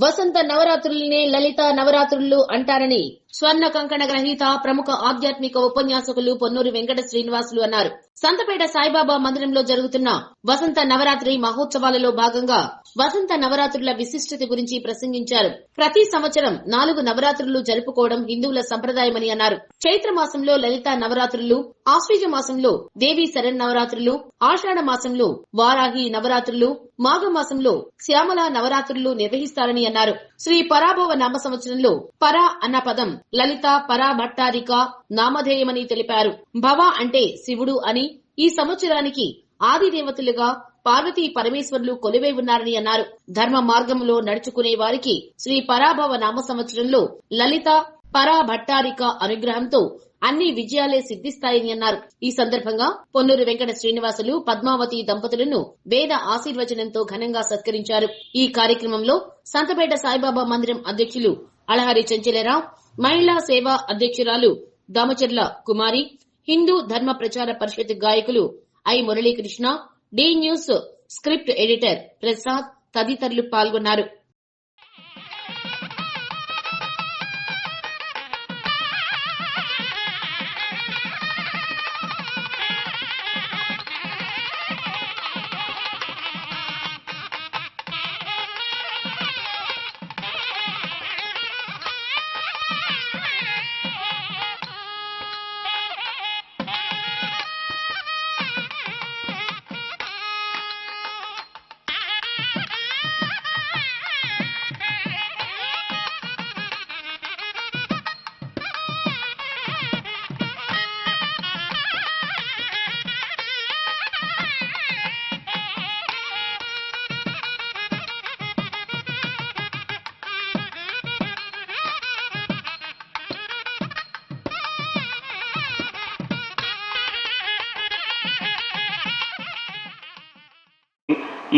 వసంత నవరాత్రులనే లలిత నవరాత్రులు అంటారని స్వర్ణ కంకణ గ్రహీత ప్రముఖ ఆధ్యాత్మిక ఉపన్యాసకులు పొన్నూరు వెంకట శ్రీనివాసులు అన్నారు. సంతపేట సాయిబాబా మందిరంలో జరుగుతున్న వసంత నవరాత్రి మహోత్సవాలలో భాగంగా వసంత నవరాత్రుల విశిష్టత గురించి ప్రసంగించారు. ప్రతి సంవత్సరం 4 నవరాత్రులు జరుపుకోవడం హిందువుల సంప్రదాయమని అన్నారు. చైత్ర మాసంలో లలిత నవరాత్రులు, ఆశ్వీజ మాసంలో దేవీ శరన్నవరాత్రులు, ఆషాఢ మాసంలో వారాహి నవరాత్రులు, మాఘమాసంలో శ్యామల నవరాత్రులు నిర్వహిస్తారని అన్నారు. శ్రీ పరాభవ నామ సంవత్సరంలో పర అన్న పదం లలిత పరా భట్టారిక నామధేయమని తెలిపారు. భవ అంటే శివుడు అని, ఈ సంవత్సరానికి ఆది దేవతలుగా పార్వతీ పరమేశ్వరులు కొలువై ఉన్నారని అన్నారు. ధర్మ మార్గంలో నడుచుకునే వారికి శ్రీ పరాభవ నామ సంవత్సరంలో లలిత పరా భట్టారిక అనుగ్రహంతో అన్ని విజయాలే సిద్ధిస్తాయని అన్నారు. ఈ సందర్భంగా పొన్నూరు వెంకట శ్రీనివాసులు పద్మావతి దంపతులను వేద ఆశీర్వచనంతో ఘనంగా సత్కరించారు. ఈ కార్యక్రమంలో సంతపేట సాయిబాబా మందిరం అధ్యక్షులు అళహరి చెంచలేరావు, మహిళా సేవా అధ్యక్షురాలు దామచర్ల కుమారి, హిందూ ధర్మ ప్రచార పరిషత్ గాయకులు I Muralikrishna, D news script editor Prasad తదితరులు పాల్గొన్నారు.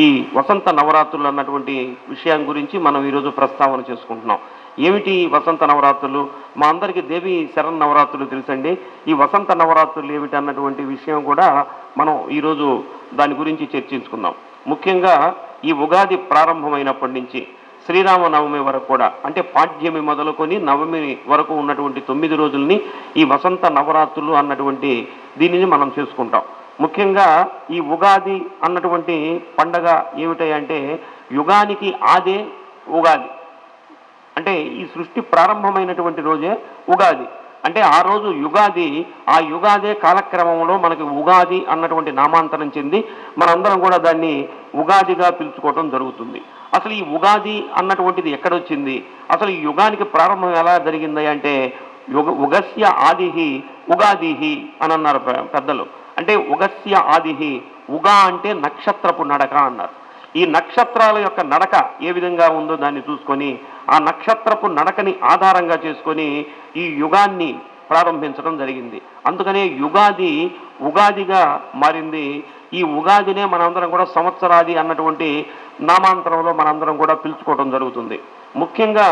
ఈ వసంత నవరాత్రులు అన్నటువంటి విషయం గురించి మనం ఈరోజు ప్రస్తావన చేసుకుంటున్నాం. ఏమిటి వసంత నవరాత్రులు? మా అందరికీ దేవి శరణ్ నవరాత్రులు తెలుసండి. ఈ వసంత నవరాత్రులు ఏమిటి అన్నటువంటి విషయం కూడా మనం ఈరోజు దాని గురించి చర్చించుకుందాం. ముఖ్యంగా ఈ ఉగాది ప్రారంభమైనప్పటి నుంచి శ్రీరామనవమి వరకు కూడా, అంటే పాడ్యమి మొదలుకొని నవమి వరకు ఉన్నటువంటి 9 రోజుల్ని ఈ వసంత నవరాత్రులు అన్నటువంటి దీనిని మనం చేసుకుంటాం. ముఖ్యంగా ఈ ఉగాది అన్నటువంటి పండగ ఏమిటంటే యుగానికి ఆదే ఉగాది. అంటే ఈ సృష్టి ప్రారంభమైనటువంటి రోజే ఉగాది. అంటే ఆ రోజు యుగాది, ఆ యుగాదే కాలక్రమంలో మనకి ఉగాది అన్నటువంటి నామాంతరం చెంది మనందరం కూడా దాన్ని ఉగాదిగా పిలుచుకోవటం జరుగుతుంది. అసలు ఈ ఉగాది అన్నటువంటిది ఎక్కడొచ్చింది? అసలు ఈ యుగానికి ప్రారంభం ఎలా జరిగింది అంటే ఉగస్య ఆదిహి ఉగాదిహి అని అన్నారు పెద్దలు. అంటే ఉగస్య ఆదిహి, ఉగా అంటే నక్షత్రపు నడక అన్నారు. ఈ నక్షత్రాల యొక్క నడక ఏ విధంగా ఉందో దాన్ని చూసుకొని ఆ నక్షత్రపు నడకని ఆధారంగా చేసుకొని ఈ యుగాన్ని ప్రారంభించడం జరిగింది. అందుకనే యుగాది ఉగాదిగా మారింది. ఈ ఉగాదినే మనందరం కూడా సంవత్సరాది అన్నటువంటి నామాంతరంలో మనందరం కూడా పిలుచుకోవడం జరుగుతుంది. ముఖ్యంగా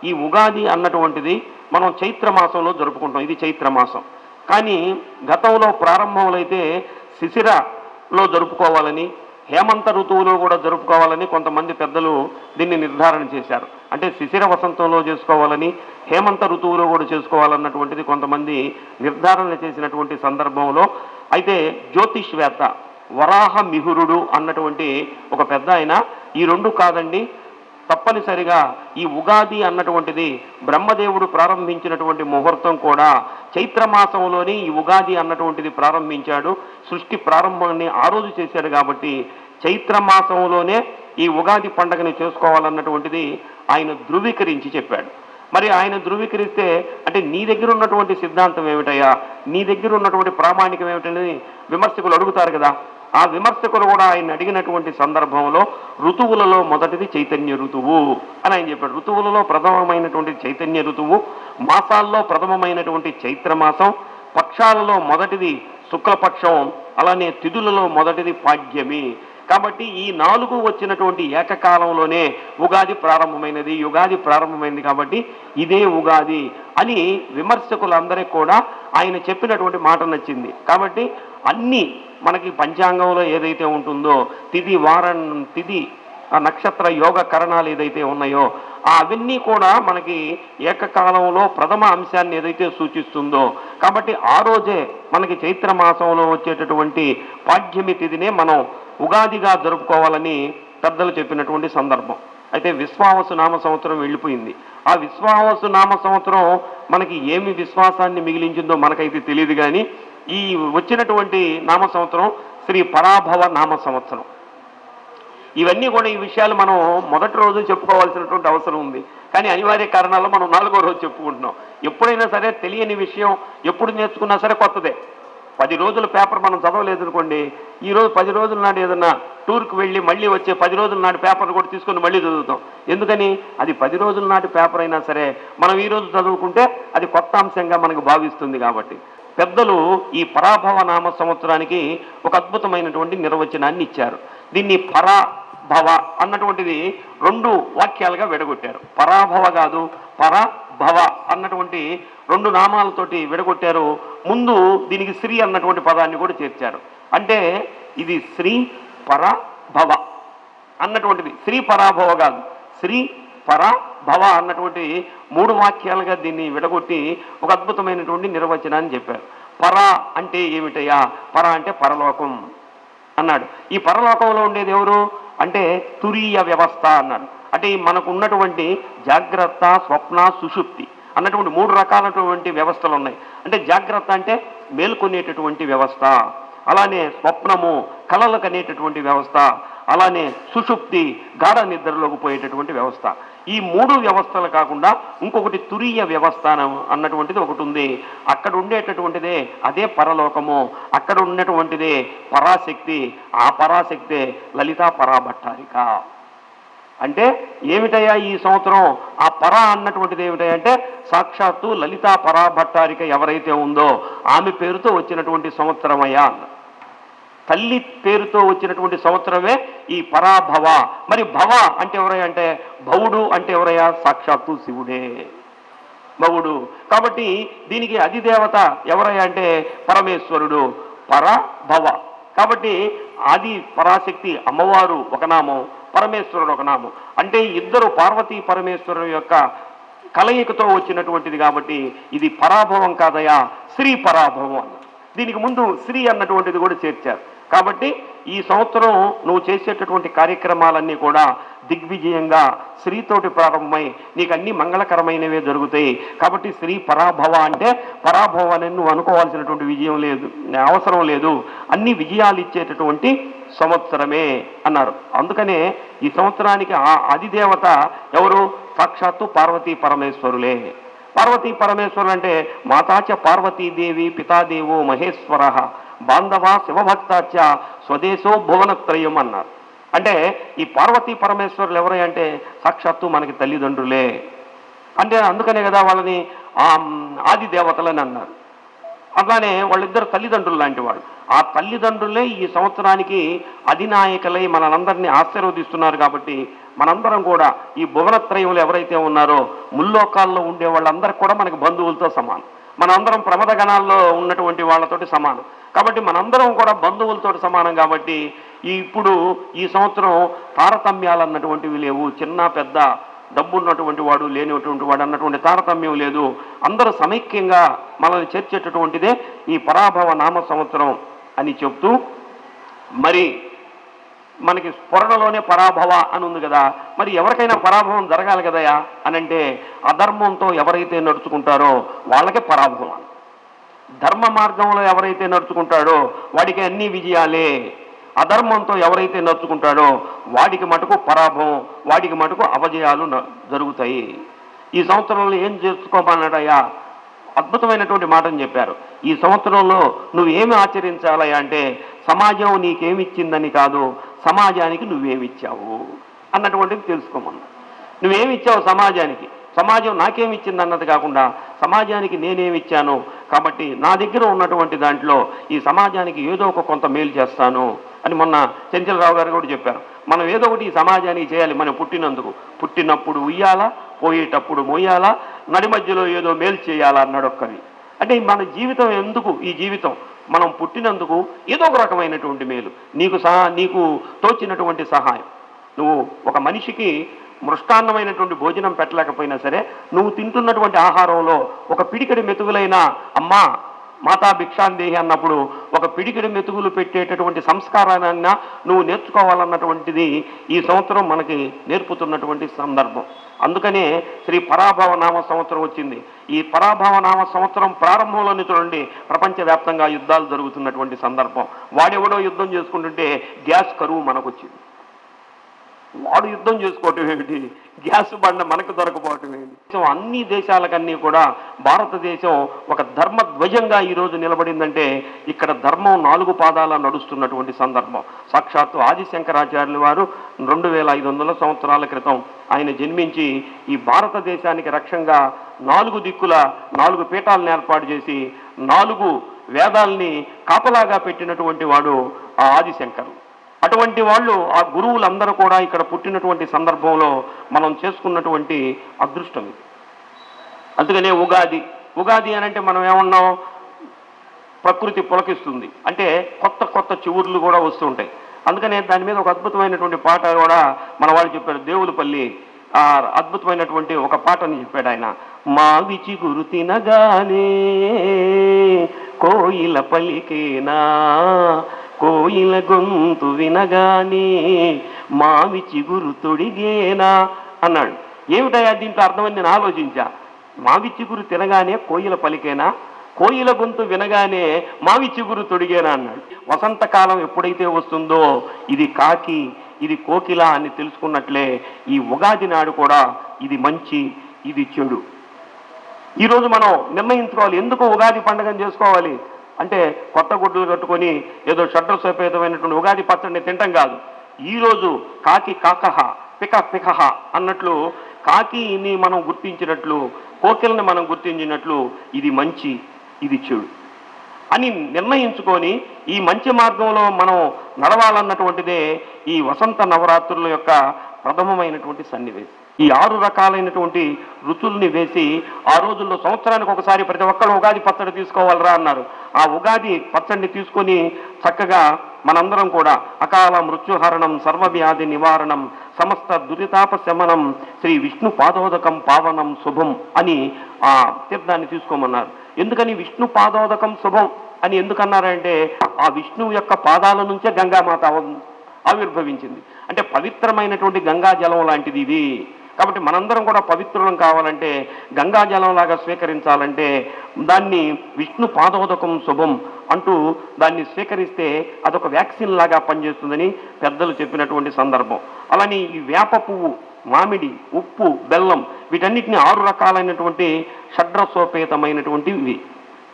ఈ ఉగాది అన్నటువంటిది మనం చైత్రమాసంలో జరుపుకుంటాం. ఇది చైత్రమాసం. కానీ గతంలో ప్రారంభంలో అయితే శిశిరలో జరుపుకోవాలని, హేమంత ఋతువులో కూడా జరుపుకోవాలని కొంతమంది పెద్దలు దీన్ని నిర్ధారణ చేశారు. అంటే శిశిర వసంతంలో చేసుకోవాలని, హేమంత ఋతువులో కూడా చేసుకోవాలన్నటువంటిది కొంతమంది నిర్ధారణ చేసినటువంటి సందర్భంలో అయితే జ్యోతిష్వేత్త వరాహ మిహురుడు అన్నటువంటి ఒక పెద్ద ఆయన ఈ 2 కాదండి, తప్పనిసరిగా ఈ ఉగాది అన్నటువంటిది బ్రహ్మదేవుడు ప్రారంభించినటువంటి ముహూర్తం కూడా చైత్రమాసంలోనే ఈ ఉగాది అన్నటువంటిది ప్రారంభించాడు. సృష్టి ప్రారంభాన్ని ఆ రోజు చేశాడు కాబట్టి చైత్రమాసంలోనే ఈ ఉగాది పండుగని చేసుకోవాలన్నటువంటిది ఆయన ధృవీకరించి చెప్పాడు. మరి ఆయన ధృవీకరిస్తే అంటే నీ దగ్గర ఉన్నటువంటి సిద్ధాంతం ఏమిటయ్యా, నీ దగ్గర ఉన్నటువంటి ప్రామాణికం ఏమిటనేది విమర్శకులు అడుగుతారు కదా. ఆ విమర్శకులు కూడా ఆయన అడిగినటువంటి సందర్భంలో ఋతువులలో మొదటిది చైతన్య ఋతువు అని ఆయన చెప్పాడు. ఋతువులలో ప్రథమమైనటువంటి చైతన్య ఋతువు, మాసాల్లో ప్రథమమైనటువంటి చైత్రమాసం, పక్షాలలో మొదటిది శుక్లపక్షం, అలానే తిథులలో మొదటిది పాడ్యమి. కాబట్టి ఈ 4 వచ్చినటువంటి ఏకకాలంలోనే ఉగాది ప్రారంభమైనది, యుగాది ప్రారంభమైంది. కాబట్టి ఇదే ఉగాది అని విమర్శకులందరికీ కూడా ఆయన చెప్పినటువంటి మాట నచ్చింది. కాబట్టి అన్ని మనకి పంచాంగంలో ఏదైతే ఉంటుందో తిథి, వారం, తిథి, ఆ నక్షత్ర యోగ కరణాలు ఏదైతే ఉన్నాయో అవన్నీ కూడా మనకి ఏకకాలంలో ప్రథమ అంశాన్ని ఏదైతే సూచిస్తుందో, కాబట్టి ఆ రోజే మనకి చైత్ర మాసంలో వచ్చేటటువంటి పాడ్యమి తిథినే మనం ఉగాదిగా జరుపుకోవాలని పెద్దలు చెప్పినటువంటి సందర్భం. అయితే విశ్వావసు నామ సంవత్సరం వెళ్ళిపోయింది. ఆ విశ్వావసు నామ సంవత్సరం మనకి ఏమి విశ్వాసాన్ని మిగిలించిందో మనకైతే తెలియదు, కానీ ఈ వచ్చినటువంటి నామ సంవత్సరం శ్రీ పరాభవ నామ సంవత్సరం. ఇవన్నీ కూడా ఈ విషయాలు మనం మొదటి రోజు చెప్పుకోవాల్సినటువంటి అవసరం ఉంది, కానీ అనివార్య కారణాల్లో మనం 4వ రోజు చెప్పుకుంటున్నాం. ఎప్పుడైనా సరే తెలియని విషయం ఎప్పుడు నేర్చుకున్నా సరే కొత్తదే. 10 రోజుల పేపర్ మనం చదవలేదు అనుకోండి, ఈరోజు 10 రోజుల నాడు ఏదన్నా టూర్కి వెళ్ళి మళ్ళీ వచ్చే 10 రోజుల నాటి పేపర్ కూడా తీసుకొని మళ్ళీ చదువుతాం. ఎందుకని? అది 10 రోజుల నాటి పేపర్ అయినా సరే మనం ఈరోజు చదువుకుంటే అది కొత్త అంశంగా మనకు భావిస్తుంది. కాబట్టి పెద్దలు ఈ పరాభవ నామ సంవత్సరానికి ఒక అద్భుతమైనటువంటి నిర్వచనాన్ని ఇచ్చారు. దీన్ని పరాభవ అన్నటువంటిది 2 వాక్యాలుగా విడగొట్టారు. పరాభవ కాదు, పరాభవ అన్నటువంటి 2 నామాలతోటి విడగొట్టారు. ముందు దీనికి శ్రీ అన్నటువంటి పదాన్ని కూడా చేర్చారు. అంటే ఇది శ్రీ పరాభవ అన్నటువంటిది, శ్రీ పరాభవ కాదు, శ్రీ పరాభవ అన్నటువంటి 3 వాక్యాలుగా దీన్ని విడగొట్టి ఒక అద్భుతమైనటువంటి నిర్వచనాన్ని చెప్పారు. పర అంటే ఏమిటయ్యా? పర అంటే పరలోకం అన్నాడు. ఈ పరలోకంలో ఉండేది ఎవరు అంటే తురీయ వ్యవస్థ అన్నాడు. అంటే మనకు ఉన్నటువంటి జాగ్రత్త, స్వప్న, సుషుప్తి అన్నటువంటి 3 రకాలైనటువంటి వ్యవస్థలు ఉన్నాయి. అంటే జాగ్రత్త అంటే మేల్కొనేటటువంటి వ్యవస్థ, అలానే స్వప్నము కలలకు అనేటటువంటి వ్యవస్థ, అలానే సుషుప్తి గాఢ నిద్రలోకి పోయేటటువంటి వ్యవస్థ. ఈ 3 వ్యవస్థలు కాకుండా ఇంకొకటి తురీయ వ్యవస్థ అన్నటువంటిది ఒకటి ఉంది. అక్కడ ఉండేటటువంటిదే అదే పరలోకము, అక్కడ ఉన్నటువంటిదే పరాశక్తి. ఆ పరాశక్తే లలితా పరాభట్టారిక. అంటే ఏమిటయ్యా ఈ సంవత్సరం ఆ పర అన్నటువంటిది ఏమిటయ్యా అంటే సాక్షాత్తు లలితా పరాభట్టారిక ఎవరైతే ఉందో ఆమె పేరుతో వచ్చినటువంటి సంవత్సరమయ్యా. తల్లి పేరుతో వచ్చినటువంటి సంవత్సరమే ఈ పరాభవ. మరి భవ అంటే ఎవరయ్యా అంటే భవుడు అంటే ఎవరయ్యా? సాక్షాత్తు శివుడే భవుడు. కాబట్టి దీనికి అధిదేవత ఎవరయ్యా అంటే పరమేశ్వరుడు, పరభవ. కాబట్టి ఆది పరాశక్తి అమ్మవారు ఒక నామం, పరమేశ్వరుడు ఒక నామం. అంటే ఇద్దరు పార్వతీ పరమేశ్వరుడు యొక్క కలయికతో వచ్చినటువంటిది. కాబట్టి ఇది పరాభవం కాదయా, శ్రీ పరాభవం అన్న. దీనికి ముందు శ్రీ అన్నటువంటిది కూడా చేర్చారు. కాబట్టి ఈ సంవత్సరం నువ్వు చేసేటటువంటి కార్యక్రమాలన్నీ కూడా దిగ్విజయంగా శ్రీతోటి ప్రారంభమై నీకు అన్ని మంగళకరమైనవే జరుగుతాయి. కాబట్టి శ్రీ పరాభవ అంటే పరాభవం అని నువ్వు అనుకోవాల్సినటువంటి విజయం లేదు, అవసరం లేదు, అన్ని విజయాలు ఇచ్చేటటువంటి సంవత్సరమే అన్నారు. అందుకనే ఈ సంవత్సరానికి అధిదేవత ఎవరు? సాక్షాత్తు పార్వతీ పరమేశ్వరులే. పార్వతీ పరమేశ్వరులు అంటే మాతాచ పార్వతీదేవి పితాదేవో మహేశ్వర బాంధవ శివభక్తాచ స్వదేశో భువనత్రయం అన్నారు. అంటే ఈ పార్వతీ పరమేశ్వరులు ఎవరై అంటే సాక్షాత్తు మనకి తల్లిదండ్రులే. అంటే అందుకనే కదా వాళ్ళని ఆది దేవతలని అన్నారు. అలానే వాళ్ళిద్దరు తల్లిదండ్రులు లాంటి వాళ్ళు. ఆ తల్లిదండ్రులే ఈ సంవత్సరానికి అధినాయకులై మనందరినీ ఆశీర్వదిస్తున్నారు. కాబట్టి మనందరం కూడా ఈ భువనత్రయంలో ఎవరైతే ఉన్నారో ముల్లోకాల్లో ఉండే వాళ్ళందరికీ కూడా మనకి బంధువులతో సమానం. మనందరం ప్రమద గణాల్లో ఉన్నటువంటి వాళ్ళతోటి సమానం. కాబట్టి మనందరం కూడా బంధువులతో సమానం. కాబట్టి ఇప్పుడు ఈ సంవత్సరం తారతమ్యాలు అన్నటువంటివి లేవు. చిన్న పెద్ద, డబ్బున్నటువంటి వాడు లేనిటువంటి వాడు అన్నటువంటి తారతమ్యం లేదు. అందరూ సమైక్యంగా మనల్ని చేర్చేటటువంటిదే ఈ పరాభవ నామ సంవత్సరం అని చెప్తూ, మరి మనకి స్ఫురణలోనే పరాభవ అని ఉంది కదా, మరి ఎవరికైనా పరాభవం జరగాలి కదయా అని అంటే అధర్మంతో ఎవరైతే నడుచుకుంటారో వాళ్ళకే పరాభవం. ధర్మ మార్గంలో ఎవరైతే నడుచుకుంటాడో వాడికి అన్ని విజయాలే. అధర్మంతో ఎవరైతే నడుచుకుంటాడో వాడికి మటుకు పరాభవం, వాడికి మటుకు అపజయాలు జరుగుతాయి. ఈ సంవత్సరంలో ఏం చేసుకోమన్నాడయ్యా? అద్భుతమైనటువంటి మాటను చెప్పారు. ఈ సంవత్సరంలో నువ్వేమి ఆచరించాలయ్యా అంటే సమాజం నీకేమిచ్చిందని కాదు, సమాజానికి నువ్వేమిచ్చావు అన్నటువంటిది తెలుసుకోమన్నా. నువ్వేమిచ్చావు సమాజానికి, సమాజం నాకేమిచ్చింది అన్నది కాకుండా సమాజానికి నేనేమిచ్చాను, కాబట్టి నా దగ్గర ఉన్నటువంటి దాంట్లో ఈ సమాజానికి ఏదో ఒక కొంత మేలు చేస్తాను అని మొన్న చెంచలరావు గారు కూడా చెప్పారు. మనం ఏదో ఒకటి ఈ సమాజానికి చేయాలి. మనం పుట్టినందుకు, పుట్టినప్పుడు ఉయ్యాలా, పోయేటప్పుడు మోయాలా, నడి మధ్యలో ఏదో మేలు చేయాలా అన్నాడు ఒక్కరి. అంటే మన జీవితం ఎందుకు? ఈ జీవితం మనం పుట్టినందుకు ఏదో ఒక రకమైనటువంటి మేలు, నీకు తోచినటువంటి సహాయం. నువ్వు ఒక మనిషికి మృష్టాన్నమైనటువంటి భోజనం పెట్టలేకపోయినా సరే నువ్వు తింటున్నటువంటి ఆహారంలో ఒక పిడికెడు మెతుకులైన అమ్మా మాతా భిక్షాందేహి అన్నప్పుడు ఒక పిడికిడి మెతుకులు పెట్టేటటువంటి సంస్కారాన్ని నువ్వు నేర్చుకోవాలన్నటువంటిది ఈ సంవత్సరం మనకి నేర్పుతున్నటువంటి సందర్భం. అందుకనే శ్రీ పరాభవ నామ సంవత్సరం వచ్చింది. ఈ పరాభవ నామ సంవత్సరం ప్రారంభంలోనే చూడండి ప్రపంచవ్యాప్తంగా యుద్ధాలు జరుగుతున్నటువంటి సందర్భం. వాడెవడో యుద్ధం చేసుకుంటుంటే గ్యాస్ కరువు మనకొచ్చింది. వాడు యుద్ధం చేసుకోవటం ఏమిటి, గ్యాస్ బండ మనకు దొరకపోవటం ఏమిటి. అన్ని దేశాలకన్నీ కూడా భారతదేశం ఒక ధర్మ ధ్వజంగా ఈరోజు నిలబడిందంటే ఇక్కడ ధర్మం 4 పాదాల నడుస్తున్నటువంటి సందర్భం. సాక్షాత్తు ఆదిశంకరాచార్యులు వారు 2500 సంవత్సరాల క్రితం ఆయన జన్మించి ఈ భారతదేశానికి రక్షంగా 4 దిక్కుల 4 పీఠాలను ఏర్పాటు చేసి 4 వేదాల్ని కాపలాగా పెట్టినటువంటి వాడు ఆ ఆదిశంకరుడు. అటువంటి వాళ్ళు ఆ గురువులందరూ కూడా ఇక్కడ పుట్టినటువంటి సందర్భంలో మనం చేసుకున్నటువంటి అదృష్టం ఇది. అందుకనే ఉగాది అని అంటే మనం ఏమన్నాం, ప్రకృతి పులకిస్తుంది అంటే కొత్త కొత్త చివుర్లు కూడా వస్తుంటాయి. అందుకనే దాని మీద ఒక అద్భుతమైనటువంటి పాట కూడా మన వాళ్ళు చెప్పారు. దేవులపల్లి ఆ అద్భుతమైనటువంటి ఒక పాటని చెప్పాడు ఆయన. మావి చిగురు తినగానే కోయిల పలికేనా, కోయిల గొంతు వినగానే మావి చిగురు తొడిగేనా అన్నాడు. ఏమిటయా దీంట్లో అర్థమని నేను ఆలోచించా. మావి చిగురు తినగానే కోయిల పలికేనా, కోయిల గొంతు వినగానే మావి చిగురు తొడిగేనా అన్నాడు. వసంతకాలం ఎప్పుడైతే వస్తుందో ఇది కాకి ఇది కోకిల అని తెలుసుకున్నట్లే ఈ ఉగాది నాడు కూడా ఇది మంచి ఇది చెడు. ఈరోజు మనం నిర్ణయించుకోవాలి ఎందుకు ఉగాది పండుగను చేసుకోవాలి అంటే కొత్త గుడ్డలు కట్టుకొని ఏదో షడ్రసోపేతమైనటువంటి ఉగాది పచ్చడిని తింటాం కాదు. ఈరోజు కాకి కాకహ పిక పికహ అన్నట్లు కాకిని మనం గుర్తించినట్లు కోకిలని మనం గుర్తించినట్లు ఇది మంచి ఇది చెడు అని నిర్ణయించుకొని ఈ మంచి మార్గంలో మనం నడవాలన్నటువంటిదే ఈ వసంత నవరాత్రుల యొక్క ప్రథమమైనటువంటి సన్నివేశం. ఈ 6 రకాలైనటువంటి రుచుల్ని వేసి ఆ రోజుల్లో సంవత్సరానికి ఒకసారి ప్రతి ఒక్కరు ఉగాది పచ్చడి తీసుకోవాలరా అన్నారు. ఆ ఉగాది పచ్చడిని తీసుకొని చక్కగా మనందరం కూడా అకాల మృత్యుహరణం సర్వవ్యాధి నివారణం సమస్త దురితాప శమనం శ్రీ విష్ణు పాదోదకం పావనం శుభం అని ఆ తీర్థాన్ని తీసుకోమన్నారు. ఎందుకని విష్ణు పాదోదకం శుభం అని ఎందుకన్నారంటే ఆ విష్ణువు యొక్క పాదాల నుంచే గంగామాత ఆవిర్భవించింది. అంటే పవిత్రమైనటువంటి గంగా జలం లాంటిది ఇది. కాబట్టి మనందరం కూడా పవిత్రులం కావాలంటే గంగా జలంలాగా స్వీకరించాలంటే దాన్ని విష్ణు పాదోదకం శుభం అంటూ దాన్ని స్వీకరిస్తే అదొక వ్యాక్సిన్ లాగా పనిచేస్తుందని పెద్దలు చెప్పినటువంటి సందర్భం. అలానే ఈ వేప పువ్వు మామిడి ఉప్పు బెల్లం వీటన్నిటిని 6 రకాలైనటువంటి షడ్రసోపేతమైనటువంటివి.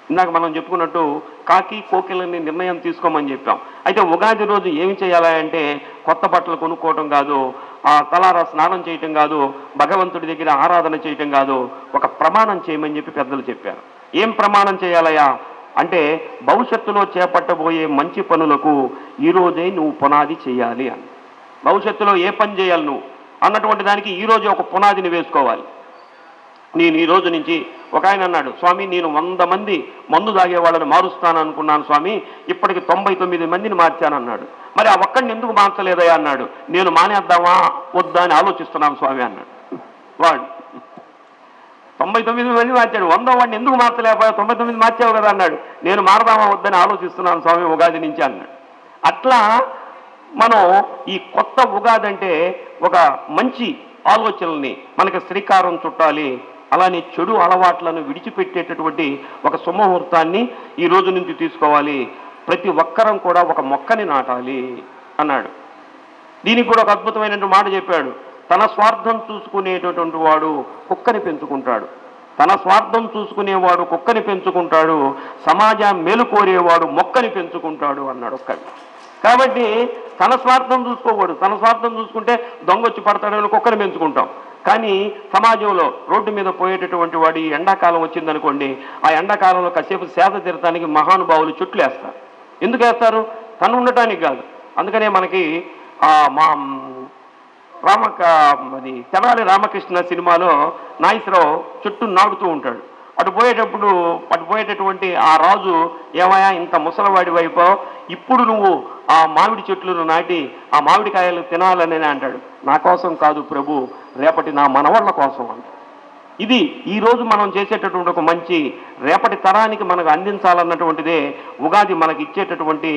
ఇందాక మనం చెప్పుకున్నట్టు కాకి కోకిలని నిర్ణయం తీసుకోమని చెప్పాం. అయితే ఉగాది రోజు ఏమి చేయాలంటే కొత్త బట్టలు కొనుక్కోవటం కాదు, ఆ తలారా స్నానం చేయటం కాదు, భగవంతుడి దగ్గర ఆరాధన చేయటం కాదు, ఒక ప్రమాణం చేయమని చెప్పి పెద్దలు చెప్పారు. ఏం ప్రమాణం చేయాలయ్యా అంటే భవిష్యత్తులో చేపట్టబోయే మంచి పనులకు ఈరోజే నువ్వు పునాది చేయాలి అని. భవిష్యత్తులో ఏ పని చేయాలి నువ్వు అన్నటువంటి దానికి ఈరోజే ఒక పునాదిని వేసుకోవాలి. నేను ఈ రోజు నుంచి ఒక ఆయన అన్నాడు, స్వామి నేను 100 మంది మందు తాగే వాళ్ళని మారుస్తాను అనుకున్నాను స్వామి, ఇప్పటికి 99 మందిని మార్చానన్నాడు. మరి ఆ ఒక్కడిని ఎందుకు మార్చలేదయ్యా అన్నాడు. నేను మానేద్దామా వద్దా అని ఆలోచిస్తున్నాను స్వామి అన్నాడు. వాడు 99 మంది మార్చాడు, 100 వాడిని ఎందుకు మార్చలేకపోయా, 99 మార్చావు కదా అన్నాడు. నేను మారదామా వద్దని ఆలోచిస్తున్నాను స్వామి ఉగాది నుంచి అన్నాడు. అట్లా మనం ఈ కొత్త ఉగాది అంటే ఒక మంచి ఆలోచనల్ని మనకి శ్రీకారం చుట్టాలి. అలానే చెడు అలవాట్లను విడిచిపెట్టేటటువంటి ఒక శుభముహూర్తాన్ని ఈ రోజు నుంచి తీసుకోవాలి. ప్రతి ఒక్కరం కూడా ఒక మొక్కని నాటాలి అన్నాడు. దీనికి కూడా ఒక అద్భుతమైనటువంటి మాట చెప్పాడు. తన స్వార్థం చూసుకునేటటువంటి వాడు కుక్కని పెంచుకుంటాడు, తన స్వార్థం చూసుకునేవాడు కుక్కని పెంచుకుంటాడు, సమాజం మేలు కోరేవాడు మొక్కని పెంచుకుంటాడు అన్నాడు ఒక్కడు. కాబట్టి తన స్వార్థం చూసుకోకూడదు. తన స్వార్థం చూసుకుంటే దొంగ వచ్చి పడతాడని కుక్కని పెంచుకుంటాం. కానీ సమాజంలో రోడ్డు మీద పోయేటటువంటి వాడు ఈ ఎండాకాలం వచ్చిందనుకోండి, ఆ ఎండాకాలంలో కాసేపు సేద తీరటానికి మహానుభావులు చుట్లు వేస్తారు. ఎందుకు వేస్తారు? తను ఉండటానికి కాదు. అందుకనే మనకి మా తెనాలి రామకృష్ణ సినిమాలో నాగేశ్వరరావు చుట్టూ నాడుతూ ఉంటాడు. అటు పోయేటటువంటి ఆ రాజు, ఏమయ్యా ఇంత ముసలివాడి వైపు ఇప్పుడు నువ్వు ఆ మామిడి చెట్లను నాటి ఆ మామిడికాయలు తినాలని అంటాడు. నా కోసం కాదు ప్రభు, రేపటి నా మనవళ్ళ కోసం అంట. ఇది ఈరోజు మనం చేసేటటువంటి ఒక మంచి రేపటి తరానికి మనకు అందించాలన్నటువంటిదే ఉగాది మనకి ఇచ్చేటటువంటి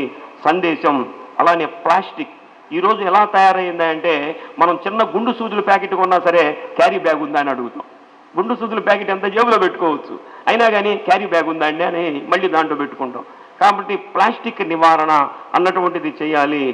సందేశం. అలానే ప్లాస్టిక్ ఈరోజు ఎలా తయారైందంటే, మనం చిన్న గుండు సూదుల ప్యాకెట్ కొన్నా సరే క్యారీ బ్యాగ్ ఉందా అని అడుగుతాం. గుండు సూదుల ప్యాకెట్ ఎంత జేబులో పెట్టుకోవచ్చు, అయినా కానీ క్యారీ బ్యాగ్ ఉందా అండి అని మళ్ళీ దాంట్లో పెట్టుకుంటాం. కాబట్టి ప్లాస్టిక్ నివారణ అన్నటువంటిది చేయాలి.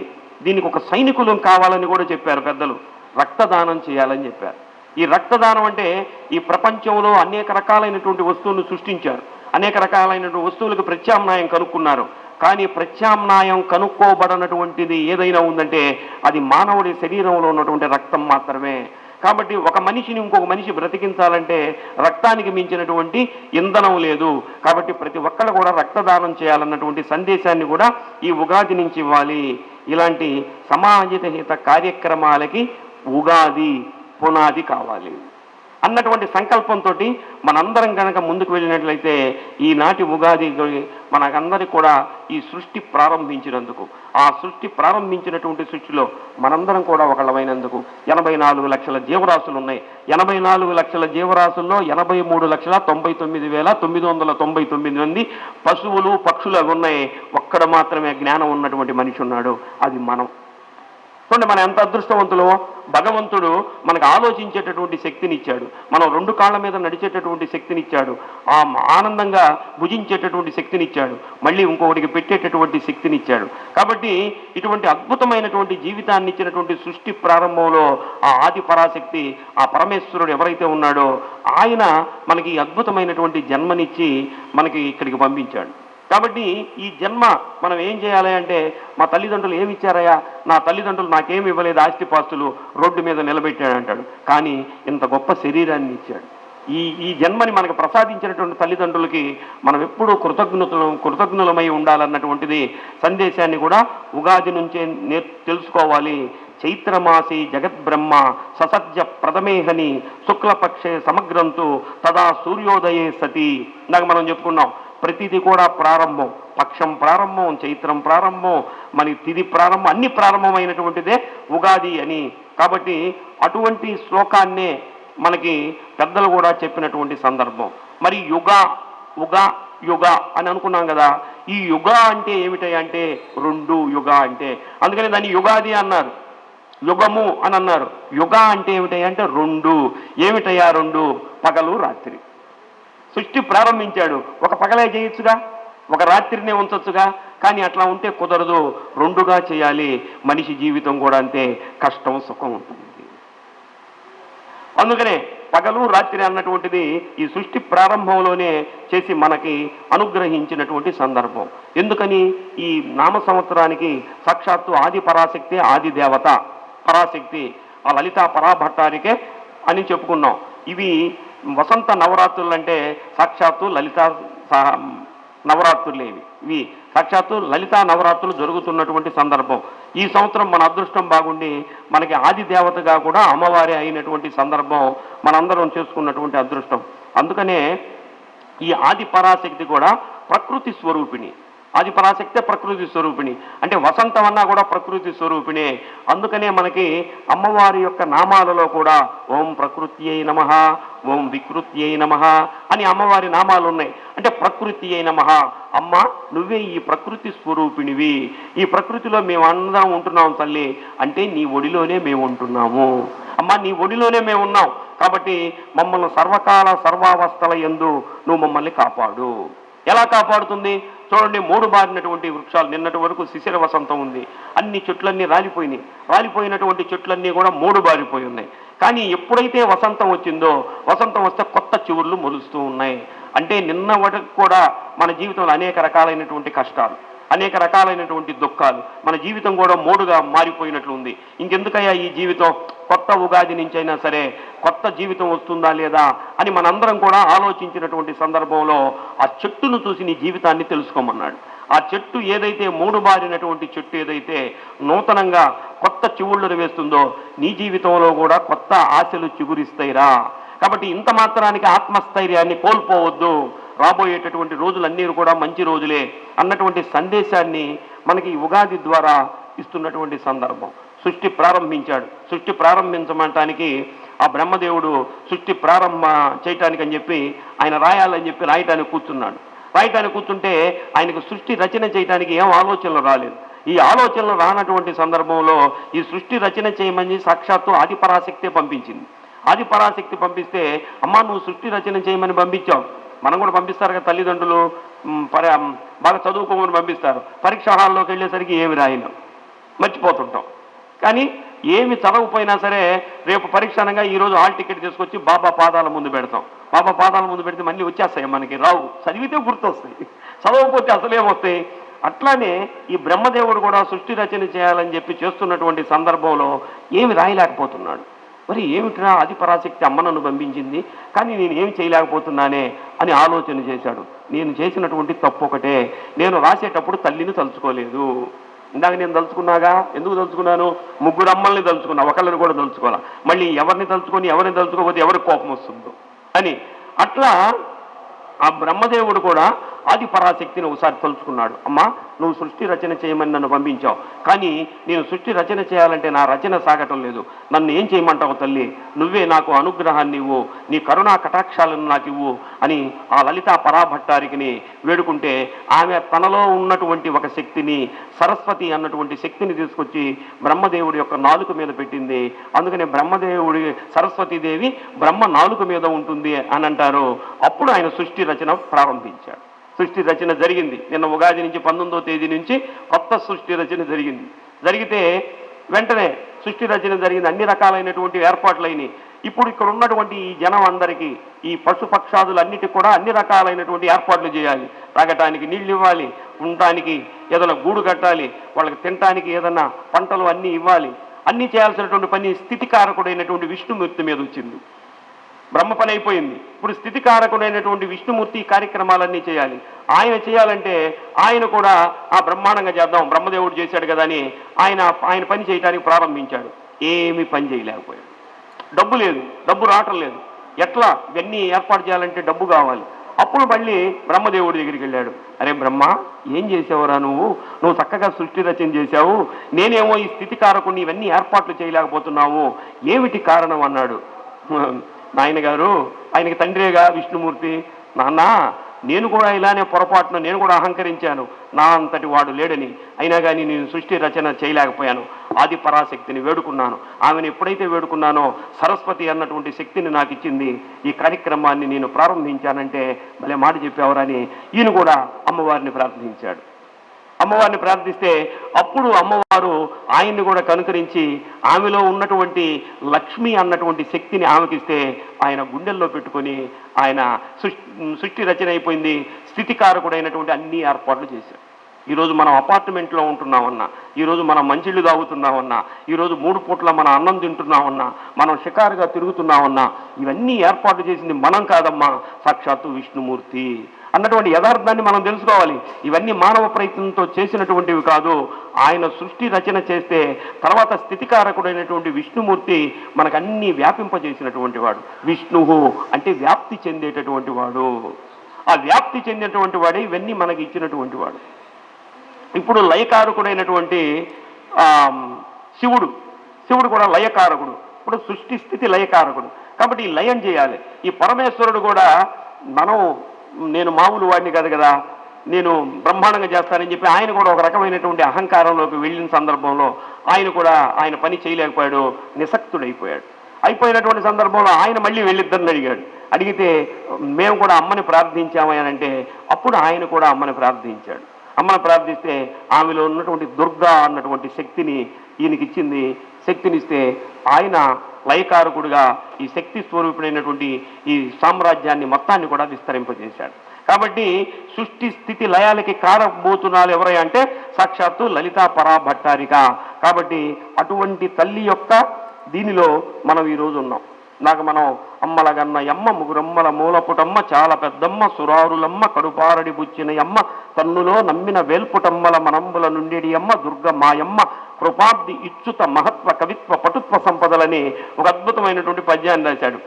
దీనికి ఒక సైనికులం కావాలని కూడా చెప్పారు పెద్దలు. రక్తదానం చేయాలని చెప్పారు. ఈ రక్తదానం అంటే ఈ ప్రపంచంలో అనేక రకాలైనటువంటి వస్తువులను సృష్టించారు, అనేక రకాలైనటువంటి వస్తువులకు ప్రత్యామ్నాయం కనుక్కున్నారు. కానీ ప్రత్యామ్నాయం కనుక్కోబడినటువంటిది ఏదైనా ఉందంటే అది మానవుడి శరీరంలో ఉన్నటువంటి రక్తం మాత్రమే. కాబట్టి ఒక మనిషిని ఇంకొక మనిషి బ్రతికించాలంటే రక్తానికి మించినటువంటి ఇంధనం లేదు. కాబట్టి ప్రతి ఒక్కరు కూడా రక్తదానం చేయాలన్నటువంటి సందేశాన్ని కూడా ఈ ఉగాది నుంచి ఇవ్వాలి. ఇలాంటి సమాజ హిత కార్యక్రమాలకి ఉగాది పునాది కావాలి అన్నటువంటి సంకల్పంతో మనందరం కనుక ముందుకు వెళ్ళినట్లయితే ఈనాటి ఉగాది మనకందరికి కూడా ఈ సృష్టి ప్రారంభించినందుకు, ఆ సృష్టి ప్రారంభించినటువంటి సృష్టిలో మనందరం కూడా ఒకళ్ళమైనందుకు 84 లక్షల జీవరాశులు ఉన్నాయి. 84 లక్షల జీవరాశుల్లో 83,99,999 మంది పశువులు పక్షులు అవి ఉన్నాయి. ఒక్కడ మాత్రమే జ్ఞానం ఉన్నటువంటి మనిషి ఉన్నాడు, అది మనం. చూడండి, మనం ఎంత అదృష్టవంతులో. భగవంతుడు మనకు ఆలోచించేటటువంటి శక్తినిచ్చాడు, మనం 2 కాళ్ళ మీద నడిచేటటువంటి శక్తినిచ్చాడు, ఆ ఆనందంగా భుజించేటటువంటి శక్తినిచ్చాడు, మళ్ళీ ఇంకొకటికి పెట్టేటటువంటి శక్తినిచ్చాడు. కాబట్టి ఇటువంటి అద్భుతమైనటువంటి జీవితాన్ని ఇచ్చినటువంటి సృష్టి ప్రారంభంలో ఆ ఆది పరాశక్తి, ఆ పరమేశ్వరుడు ఎవరైతే ఉన్నాడో ఆయన మనకి అద్భుతమైనటువంటి జన్మనిచ్చి మనకి ఇక్కడికి పంపించాడు. కాబట్టి ఈ జన్మ మనం ఏం చేయాలి అంటే, మా తల్లిదండ్రులు ఏమి ఇచ్చారయ్యా, నా తల్లిదండ్రులు నాకేమి ఇవ్వలేదు, ఆస్తిపాస్తులు రోడ్డు మీద నిలబెట్టాడు అంటాడు. కానీ ఇంత గొప్ప శరీరాన్ని ఇచ్చాడు. ఈ జన్మని మనకు ప్రసాదించినటువంటి తల్లిదండ్రులకి మనం ఎప్పుడూ కృతజ్ఞులమై ఉండాలన్నటువంటిది సందేశాన్ని కూడా ఉగాది నుంచే తెలుసుకోవాలి. చైత్రమాసి జగద్బ్రహ్మ ససజ్జ ప్రథమేహని శుక్లపక్షే సమగ్రంతు తదా సూర్యోదయే సతి. ఇందాక మనం చెప్పుకున్నాం, ప్రతిది కూడా ప్రారంభం, పక్షం ప్రారంభం, చైత్రం ప్రారంభం, మన తిది ప్రారంభం, అన్ని ప్రారంభమైనటువంటిదే ఉగాది అని. కాబట్టి అటువంటి శ్లోకాన్నే మనకి పెద్దలు కూడా చెప్పినటువంటి సందర్భం. మరి యుగ అని అనుకున్నాం కదా, ఈ యుగ అంటే ఏమిటంటే 2 యుగ అంటే, అందుకని దాన్ని యుగాది అన్నారు, యుగము అని అన్నారు. యుగ అంటే ఏమిటంటే 2. ఏమిటయ్యా 2? పగలు రాత్రి. సృష్టి ప్రారంభించాడు, ఒక పగలే చేయొచ్చుగా, ఒక రాత్రినే ఉంచొచ్చుగా, కానీ అట్లా ఉంటే కుదరదు, 2గా చేయాలి. మనిషి జీవితం కూడా అంతే, కష్టం సుఖం ఉంటుంది. అందుకనే పగలు రాత్రి అన్నటువంటిది ఈ సృష్టి ప్రారంభంలోనే చేసి మనకి అనుగ్రహించినటువంటి సందర్భం. ఎందుకని ఈ నామ సంవత్సరానికి సాక్షాత్తు ఆది పరాశక్తి, ఆది దేవత పరాశక్తి, ఆ లలితా పరాభట్టారికే అని చెప్పుకున్నాం. ఇవి వసంత నవరాత్రులు అంటే సాక్షాత్తు లలితా నవరాత్రులే. ఇవి సాక్షాత్తు లలితా నవరాత్రులు జరుగుతున్నటువంటి సందర్భం. ఈ సంవత్సరం మన అదృష్టం బాగుండి మనకి ఆది దేవతగా కూడా అమ్మవారి అయినటువంటి సందర్భం మనందరం చేసుకున్నటువంటి అదృష్టం. అందుకనే ఈ ఆది పరాశక్తి కూడా ప్రకృతి స్వరూపిణి. ఆది పరాశక్తే ప్రకృతి స్వరూపిణి, అంటే వసంతం అన్నా కూడా ప్రకృతి స్వరూపిణే. అందుకనే మనకి అమ్మవారి యొక్క నామాలలో కూడా ఓం ప్రకృత్యై నమః, ఓం వికృత్యై నమః అని అమ్మవారి నామాలు ఉన్నాయి. అంటే ప్రకృతి అయిన మహా, అమ్మ నువ్వే ఈ ప్రకృతి స్వరూపిణివి, ఈ ప్రకృతిలో మేము అందరం ఉంటున్నాం తల్లి, అంటే నీ ఒడిలోనే మేము ఉంటున్నాము. అమ్మ నీ ఒడిలోనే మేము ఉన్నాం, కాబట్టి మమ్మల్ని సర్వకాల సర్వావస్థల యందు నువ్వు మమ్మల్ని కాపాడు. ఎలా కాపాడుతుంది చూడండి, 3 బారినటువంటి వృక్షాలు. నిన్నటి వరకు శిశిర వసంతం ఉంది, అన్ని చెట్లన్నీ రాలిపోయినాయి. రాలిపోయినటువంటి చెట్లన్నీ కూడా 3 బారిపోయి ఉన్నాయి. కానీ ఎప్పుడైతే వసంతం వచ్చిందో, వసంతం వస్తే కొత్త చివుర్లు మొలుస్తూ ఉన్నాయి. అంటే నిన్న వరకు కూడా మన జీవితంలో అనేక రకాలైనటువంటి కష్టాలు, అనేక రకాలైనటువంటి దుఃఖాలు, మన జీవితం కూడా 3గా మారిపోయినట్లు ఉంది. ఇంకెందుకయ్యా ఈ జీవితం, కొత్త ఉగాది నుంచి అయినా సరే కొత్త జీవితం వస్తుందా లేదా అని మనందరం కూడా ఆలోచించినటువంటి సందర్భంలో ఆ చెట్టును చూసి నీ జీవితాన్ని తెలుసుకోమన్నాడు. ఆ చెట్టు ఏదైతే 3 బారినటువంటి చెట్టు ఏదైతే నూతనంగా కొత్త చివుళ్ళను వేస్తుందో, నీ జీవితంలో కూడా కొత్త ఆశలు చిగురిస్తాయిరా. కాబట్టి ఇంత మాత్రానికి ఆత్మస్థైర్యాన్ని కోల్పోవద్దు, రాబోయేటటువంటి రోజులన్నీ కూడా మంచి రోజులే అన్నటువంటి సందేశాన్ని మనకి ఉగాది ద్వారా ఇస్తున్నటువంటి సందర్భం. సృష్టి ప్రారంభించాడు. సృష్టి ప్రారంభించమంటానికి ఆ బ్రహ్మదేవుడు సృష్టి ప్రారంభ చేయటానికి అని చెప్పి ఆయన రాయాలని చెప్పి రాయటానికి కూర్చున్నాడు. రాయటానికి కూర్చుంటే ఆయనకు సృష్టి రచన చేయడానికి ఏం ఆలోచనలు రాలేదు. ఈ ఆలోచనలు రానటువంటి సందర్భంలో ఈ సృష్టి రచన చేయమని సాక్షాత్తు ఆదిపరాశక్తే పంపించింది. ఆదిపరాశక్తి పంపిస్తే అమ్మా నువ్వు సృష్టి రచన చేయమని పంపించావు. మనం కూడా పంపిస్తారు కదా తల్లిదండ్రులు, బాగా చదువుకోమని పంపిస్తారు. పరీక్షా హాల్లోకి వెళ్ళేసరికి ఏమి రాయలేం, మర్చిపోతుంటాం. కానీ ఏమి చదవకపోయినా సరే రేపు పరీక్ష అనగా ఈరోజు హాల్ టికెట్ తీసుకొచ్చి బాబా పాదాల ముందు పెడతాం. బాబా పాదాల ముందు పెడితే మళ్ళీ వచ్చేస్తాయి, మనకి రావు. చదివితే గుర్తొస్తాయి, చదవకపోతే అసలేమొస్తాయి. అట్లానే ఈ బ్రహ్మదేవుడు కూడా సృష్టి రచన చేయాలని చెప్పి చేస్తున్నటువంటి సందర్భంలో ఏమి రాయలేకపోతున్నాడు. మరి ఏమిటిరా ఆదిపరాశక్తి అమ్మ నన్ను పంపించింది, కానీ నేను ఏమి చేయలేకపోతున్నానే అని ఆలోచన చేశాడు. నేను చేసినటువంటి తప్పు ఒకటే, నేను రాసేటప్పుడు తల్లిని తలుచుకోలేదు. ఇందాక నేను తలుచుకున్నాగా, ఎందుకు తలుచుకున్నాను? ముగ్గురు అమ్మల్ని తలుచుకున్నా, ఒకళ్ళని కూడా తలుచుకోవాలా. మళ్ళీ ఎవరిని తలుచుకొని ఎవరిని తలుచుకోకపోతే ఎవరికి కోపం వస్తుందో అని. అట్లా ఆ బ్రహ్మదేవుడు కూడా ఆది పరాశక్తిని ఒకసారి తలుచుకున్నాడు. అమ్మా నువ్వు సృష్టి రచన చేయమని నన్ను పంపించావు, కానీ నేను సృష్టి రచన చేయాలంటే నా రచన సాగటం లేదు. నన్ను ఏం చేయమంటావు తల్లి? నువ్వే నాకు అనుగ్రహాన్ని ఇవ్వు, నీ కరుణా కటాక్షాలను నాకు ఇవ్వు అని ఆ లలితా పరాభట్టారికిని వేడుకుంటే ఆమె తనలో ఉన్నటువంటి ఒక శక్తిని, సరస్వతి అన్నటువంటి శక్తిని తీసుకొచ్చి బ్రహ్మదేవుడి యొక్క నాలుక మీద పెట్టింది. అందుకనే బ్రహ్మదేవుడి సరస్వతీదేవి బ్రహ్మ నాలుక మీద ఉంటుంది అని అంటారు. అప్పుడు ఆయన సృష్టి రచన ప్రారంభించాడు. సృష్టి రచన జరిగింది. నిన్న ఉగాది నుంచి 19వ తేదీ నుంచి కొత్త సృష్టి రచన జరిగింది. జరిగితే వెంటనే సృష్టి రచన జరిగింది. అన్ని రకాలైనటువంటి ఏర్పాట్లైనవి. ఇప్పుడు ఇక్కడ ఉన్నటువంటి ఈ జనం అందరికీ, ఈ పశుపక్షాదులన్నిటికీ కూడా అన్ని రకాలైనటువంటి ఏర్పాట్లు చేయాలి. తాగటానికి నీళ్లు ఇవ్వాలి, ఉండటానికి ఏదైనా గూడు కట్టాలి, వాళ్ళకి తినటానికి ఏదైనా పంటలు అన్నీ ఇవ్వాలి. అన్నీ చేయాల్సినటువంటి పని స్థితికారకుడైనటువంటి విష్ణుమూర్తి మీద వచ్చింది. బ్రహ్మ పని అయిపోయింది. ఇప్పుడు స్థితికారకుడైనటువంటి విష్ణుమూర్తి కార్యక్రమాలన్నీ చేయాలి. ఆయన చేయాలంటే ఆయన కూడా ఆ బ్రహ్మాండంగా చేద్దాం, బ్రహ్మదేవుడు చేశాడు కదా అని ఆయన పని చేయడానికి ప్రారంభించాడు. ఏమీ పని చేయలేకపోయాడు. డబ్బు లేదు, డబ్బు రావటం లేదు. ఎట్లా ఇవన్నీ ఏర్పాటు చేయాలంటే డబ్బు కావాలి. అప్పుడు మళ్ళీ బ్రహ్మదేవుడి దగ్గరికి వెళ్ళాడు. అరే బ్రహ్మ, ఏం చేసావురా నువ్వు చక్కగా సృష్టి రచన చేశావు, నేనేమో ఈ స్థితికారకుని ఇవన్నీ ఏర్పాట్లు చేయలేకపోతున్నావు, ఏమిటి కారణం అన్నాడు. నాయన గారు, ఆయనకి తండ్రిగా విష్ణుమూర్తి, నాన్న నేను కూడా ఇలానే పొరపాటున నేను కూడా అహంకరించాను, నా అంతటి వాడు లేడని. అయినా కానీ నేను సృష్టి రచన చేయలేకపోయాను. ఆది పరాశక్తిని వేడుకున్నాను. ఆమెను ఎప్పుడైతే వేడుకున్నానో సరస్వతి అన్నటువంటి శక్తిని నాకు ఇచ్చింది. ఈ కార్యక్రమాన్ని నేను ప్రారంభించానంటే భలే మాట చెప్పేవారని ఈయన కూడా అమ్మవారిని ప్రార్థించాడు. అమ్మవారిని ప్రార్థిస్తే అప్పుడు అమ్మవారు ఆయన్ని కూడా కనుకరించి ఆమెలో ఉన్నటువంటి లక్ష్మి అన్నటువంటి శక్తిని ఆమెకిస్తే ఆయన గుండెల్లో పెట్టుకొని ఆయన సృష్టి రచన అయిపోయింది. స్థితికారకుడైనటువంటి అన్ని ఏర్పాట్లు చేశారు. ఈరోజు మనం అపార్ట్మెంట్లో ఉంటున్నామన్నా, ఈరోజు మనం మంచిళ్ళు తాగుతున్నామన్నా, ఈరోజు 3 పూట్ల మన అన్నం తింటున్నామన్నా, మనం షికారుగా తిరుగుతున్నామన్నా, ఇవన్నీ ఏర్పాటు చేసింది మనం కాదమ్మా, సాక్షాత్తు విష్ణుమూర్తి అన్నటువంటి యథార్థాన్ని మనం తెలుసుకోవాలి. ఇవన్నీ మానవ ప్రయత్నంతో చేసినటువంటివి కాదు. ఆయన సృష్టి రచన చేస్తే తర్వాత స్థితికారకుడైనటువంటి విష్ణుమూర్తి మనకన్నీ వ్యాపింపజేసినటువంటి వాడు. విష్ణువు అంటే వ్యాప్తి చెందేటటువంటి వాడు. ఆ వ్యాప్తి చెందేటువంటి వాడే ఇవన్నీ మనకి ఇచ్చినటువంటి వాడు. ఇప్పుడు లయకారకుడైనటువంటి శివుడు కూడా లయకారకుడు. ఇప్పుడు సృష్టి స్థితి లయకారకుడు. కాబట్టి ఈ లయం చేయాలి. ఈ పరమేశ్వరుడు కూడా నేను మామూలు వాడిని కాదు కదా, నేను బ్రహ్మాండంగా చేస్తానని చెప్పి ఆయన కూడా ఒక రకమైనటువంటి అహంకారంలోకి వెళ్ళిన సందర్భంలో ఆయన కూడా ఆయన పని చేయలేకపోయాడు, నిశక్తుడైపోయాడు. అయిపోయినటువంటి సందర్భంలో ఆయన మళ్ళీ వెళ్ళిద్దరిని అడిగాడు. అడిగితే మేము కూడా అమ్మని ప్రార్థించామనంటే అప్పుడు ఆయన కూడా అమ్మని ప్రార్థించాడు. అమ్మను ప్రార్థిస్తే ఆమెలో ఉన్నటువంటి దుర్గా అన్నటువంటి శక్తిని ఈయనకిచ్చింది. శక్తినిస్తే ఆయన లయకారకుడుగా ఈ శక్తి స్వరూపుడైనటువంటి ఈ సామ్రాజ్యాన్ని మొత్తాన్ని కూడా విస్తరింపజేశాడు. కాబట్టి సృష్టి స్థితి లయాలకి కారబోతున్నారు ఎవరై అంటే సాక్షాత్తు లలితా పరాభట్టారిక. కాబట్టి అటువంటి తల్లి యొక్క దీనిలో మనం ఈరోజు ఉన్నాం. నాకు మనం అమ్మలగన్న యమ్మ, ముగురమ్మల మూలపుటమ్మ, చాలా పెద్దమ్మ, సురారులమ్మ, కడుపారడి బుచ్చిన యమ్మ, తన్నులో నమ్మిన వేల్పుటమ్మల మనంబుల నుండేడి అమ్మ, దుర్గ మాయమ్మ, కృపాబ్ది ఇచ్చుత మహత్వ కవిత్వ పటుత్వ సంపదలని ఒక అద్భుతమైనటువంటి పద్యాన్ని రాశాడు.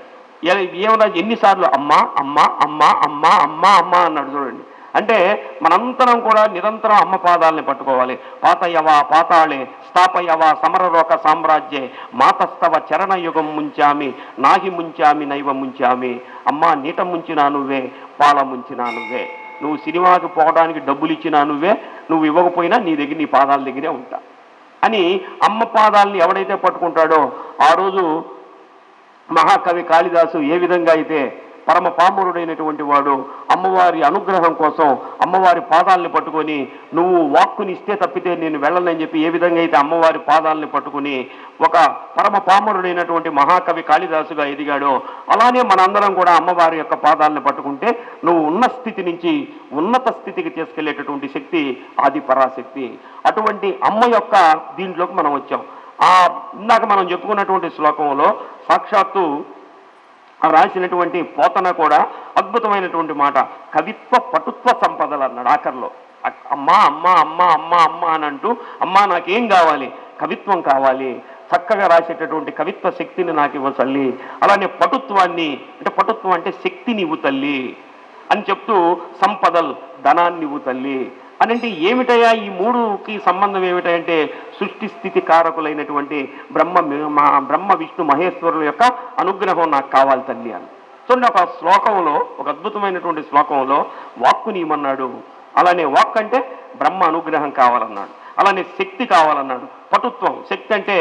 ఏమన్నా ఎన్నిసార్లు అమ్మా అమ్మా అమ్మా అమ్మా అమ్మా అమ్మా అన్నాడు చూడండి. అంటే మనంతరం కూడా నిరంతరం అమ్మ పాదాలని పట్టుకోవాలి. పాతయవ పాతాళే స్థాపయవ సమరలోక సామ్రాజ్యే మాతస్తవ చరణయుగం ముంచామి నాహి ముంచామి నైవ ముంచామి. అమ్మా నీట ముంచినా నువ్వే, పాల ముంచినా నువ్వే. నువ్వు సినిమాకి పోవడానికి డబ్బులు ఇచ్చినా నువ్వే, నువ్వు ఇవ్వకపోయినా నీ దగ్గర నీ పాదాల దగ్గరే ఉంటా అని అమ్మ పాదాలని ఎవడైతే పట్టుకుంటాడో ఆ రోజు మహాకవి కాళిదాసు ఏ విధంగా అయితే పరమ పామరుడైనటువంటి వాడు అమ్మవారి అనుగ్రహం కోసం అమ్మవారి పాదాలని పట్టుకొని నువ్వు వాక్కుని ఇస్తే తప్పితే నేను వెళ్ళనని చెప్పి ఏ విధంగా అయితే అమ్మవారి పాదాలని పట్టుకుని ఒక పరమ పామరుడైనటువంటి మహాకవి కాళిదాసుగా ఎదిగాడో అలానే మనందరం కూడా అమ్మవారి యొక్క పాదాలను పట్టుకుంటే నువ్వు ఉన్న స్థితి నుంచి ఉన్నత స్థితికి తీసుకెళ్లేటటువంటి శక్తి ఆది పరాశక్తి. అటువంటి అమ్మ యొక్క దీంట్లోకి మనం వచ్చాం. ఇందాక మనం చెప్పుకున్నటువంటి శ్లోకంలో సాక్షాత్తు రాసినటువంటి పోతన కూడా అద్భుతమైనటువంటి మాట, కవిత్వ పటుత్వ సంపదలు అన్నాడు ఆఖరిలో. అమ్మా అమ్మా అమ్మా అమ్మా అమ్మా అని అంటూ అమ్మా నాకేం కావాలి, కవిత్వం కావాలి, చక్కగా రాసేటటువంటి కవిత్వ శక్తిని నాకు ఇవ్వ తల్లి, అలానే పటుత్వాన్ని అంటే పటుత్వం అంటే శక్తిని ఇవ్వు తల్లి అని చెప్తూ సంపదలు ధనాన్ని ఇవ్వు తల్లి అని. అంటే ఏమిటయా ఈ మూడుకి సంబంధం ఏమిటంటే సృష్టి స్థితి కారకులైనటువంటి బ్రహ్మ విష్ణు మహేశ్వరుల యొక్క అనుగ్రహం నాకు కావాలి తల్లి అని. చూడండి, ఒక శ్లోకంలో ఒక అద్భుతమైనటువంటి శ్లోకంలో వాక్కు నీమన్నాడు, అలానే వాక్ అంటే బ్రహ్మ అనుగ్రహం కావాలన్నాడు, అలానే శక్తి కావాలన్నాడు, పటుత్వం శక్తి అంటే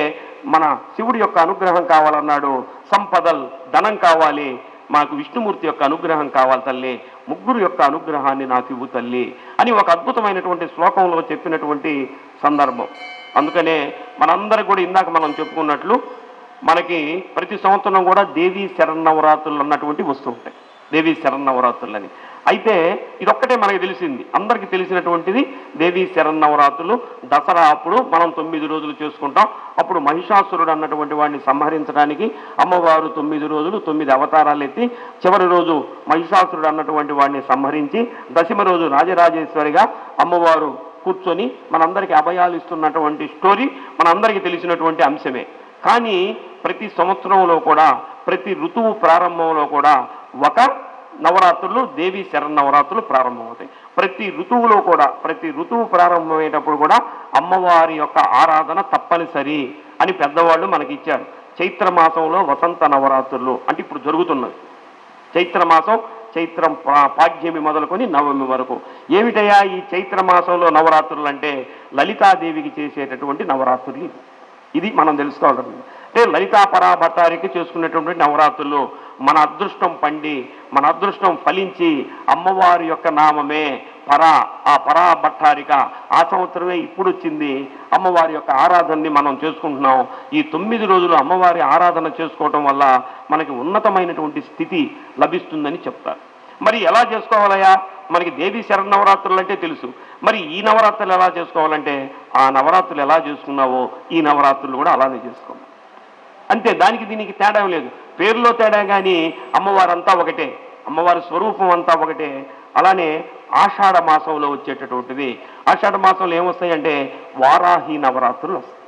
మన శివుడి యొక్క అనుగ్రహం కావాలన్నాడు, సంపదల్ ధనం కావాలి, మాకు విష్ణుమూర్తి యొక్క అనుగ్రహం కావాలి తల్లి, ముగ్గురు యొక్క అనుగ్రహాన్ని నాకు ఇవ్వు తల్లి అని ఒక అద్భుతమైనటువంటి శ్లోకంలో చెప్పినటువంటి సందర్భం. అందుకనే మనందరూ కూడా ఇందాక మనం చెప్పుకున్నట్లు మనకి ప్రతి సంవత్సరం కూడా దేవీ శరన్నవరాత్రులు అన్నటువంటి వస్తూ ఉంటాయి, దేవీ శరన్నవరాత్రులని. అయితే ఇదొక్కటే మనకి తెలిసింది, అందరికీ తెలిసినటువంటిది దేవీ శరన్నవరాత్రులు. దసరా అప్పుడు మనం 9 రోజులు చేసుకుంటాం. అప్పుడు మహిషాసురుడు అన్నటువంటి వాడిని సంహరించడానికి అమ్మవారు 9 రోజులు 9 అవతారాలు ఎత్తి చివరి రోజు మహిషాసురుడు అన్నటువంటి వాడిని సంహరించి దశమ రోజు రాజరాజేశ్వరిగా అమ్మవారు కూర్చొని మనందరికీ అభయాలు ఇస్తున్నటువంటి స్టోరీ మనందరికీ తెలిసినటువంటి అంశమే. కానీ ప్రతి సంవత్సరంలో కూడా ప్రతి ఋతువు ప్రారంభంలో కూడా ఒక నవరాత్రులు దేవీ శరన్నవరాత్రులు ప్రారంభమవుతాయి. ప్రతి ఋతువు ప్రారంభమయ్యేటప్పుడు కూడా అమ్మవారి యొక్క ఆరాధన తప్పనిసరి అని పెద్దవాళ్ళు మనకి ఇచ్చారు. చైత్రమాసంలో వసంత నవరాత్రులు అంటే ఇప్పుడు జరుగుతున్నది. చైత్రమాసం చైత్రం పాడ్యమి మొదలుకొని నవమి వరకు. ఏమిటయా ఈ చైత్రమాసంలో నవరాత్రులు అంటే లలితాదేవికి చేసేటటువంటి నవరాత్రులు. ఇది మనం తెలుసుకోవాలి. అంటే లలితా పరాభట్టారికి చేసుకునేటువంటి నవరాత్రులు మన అదృష్టం పండి మన అదృష్టం ఫలించి అమ్మవారి యొక్క నామమే ఆ పరాభట్టారిక ఆ సంవత్సరమే ఇప్పుడు వచ్చింది. అమ్మవారి యొక్క ఆరాధనని మనం చేసుకుంటున్నాం. ఈ 9 రోజులు అమ్మవారి ఆరాధన చేసుకోవటం వల్ల మనకి ఉన్నతమైనటువంటి స్థితి లభిస్తుందని చెప్తారు. మరి ఎలా చేసుకోవాలయా? మనకి దేవీ శరన్నవరాత్రులు అంటే తెలుసు. మరి ఈ నవరాత్రులు ఎలా చేసుకోవాలంటే ఆ నవరాత్రులు ఎలా చేసుకున్నావో ఈ నవరాత్రులు కూడా అలానే చేసుకోవాలి. అంతే, దానికి దీనికి తేడా లేదు. పేరులో తేడా కానీ అమ్మవారంతా ఒకటే, అమ్మవారి స్వరూపం అంతా ఒకటే. అలానే ఆషాఢ మాసంలో వచ్చేటటువంటిది. ఆషాఢ మాసంలో ఏమొస్తాయంటే వారాహి నవరాత్రులు వస్తాయి.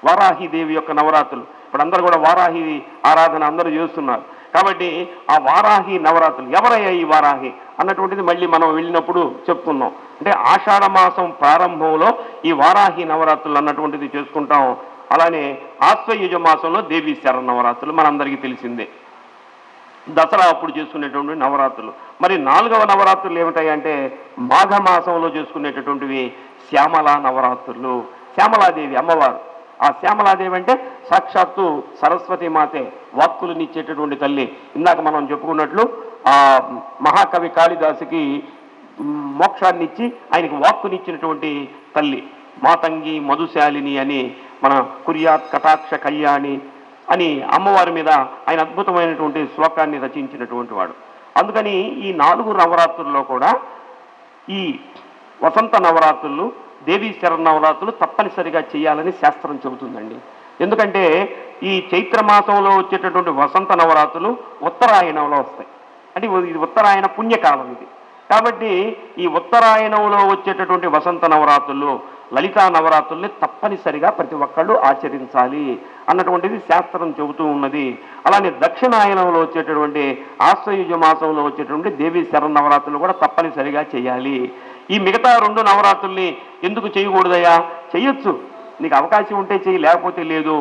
వారాహిదేవి యొక్క నవరాత్రులు. ఇప్పుడు అందరూ కూడా వారాహి ఆరాధన అందరూ చేస్తున్నారు. కాబట్టి ఆ వారాహి నవరాత్రులు ఎవరయ్యా ఈ వారాహి అన్నటువంటిది మళ్ళీ మనం వెళ్ళినప్పుడు చెప్పుకున్నాం. అంటే ఆషాఢ మాసం ప్రారంభంలో ఈ వారాహి నవరాత్రులు అన్నటువంటిది చేసుకుంటాం. అలానే ఆశ్వయుజ మాసంలో దేవీ శరన్నవరాత్రులు మనందరికీ తెలిసిందే. దసరా అప్పుడు చేసుకునేటువంటి నవరాత్రులు. మరి 4వ నవరాత్రులు ఏమిటాయంటే మాఘమాసంలో చేసుకునేటటువంటివి శ్యామలా నవరాత్రులు. శ్యామలాదేవి అమ్మవారు. ఆ శ్యామలాదేవి అంటే సాక్షాత్తు సరస్వతి మాతే, వాక్కులనిచ్చేటటువంటి తల్లి. ఇందాక మనం చెప్పుకున్నట్లు ఆ మహాకవి కాళిదాసుకి మోక్షాన్ని ఇచ్చి ఆయనకి వాక్కునిచ్చినటువంటి తల్లి మాతంగి మధుశాలిని అని మన కుర్యాత్ కటాక్ష కళ్యాణి అని అమ్మవారి మీద ఆయన అద్భుతమైనటువంటి శ్లోకాన్ని రచించినటువంటి వాడు. అందుకని ఈ 4 నవరాత్రుల్లో కూడా ఈ వసంత నవరాత్రులు దేవీ శరన్నవరాత్రులు తప్పనిసరిగా చేయాలని శాస్త్రం చెబుతుందండి. ఎందుకంటే ఈ చైత్రమాసంలో వచ్చేటటువంటి వసంత నవరాత్రులు ఉత్తరాయణంలో వస్తాయి. అంటే ఇది ఉత్తరాయణ పుణ్యకాలం ఇది. కాబట్టి ఈ ఉత్తరాయణంలో వచ్చేటటువంటి వసంత నవరాత్రులు లలితా నవరాత్రుల్ని తప్పనిసరిగా ప్రతి ఒక్కళ్ళు ఆచరించాలి అన్నటువంటిది శాస్త్రం చెబుతూ ఉన్నది. అలానే దక్షిణాయనంలో వచ్చేటటువంటి ఆశ్వయుజ మాసంలో వచ్చేటువంటి దేవీ శరన్నవరాత్రులు కూడా తప్పనిసరిగా చేయాలి. ఈ మిగతా 2 నవరాత్రుల్ని ఎందుకు చేయకూడదయ్యా? చెయ్యొచ్చు, నీకు అవకాశం ఉంటే చెయ్యి, లేకపోతే లేదు.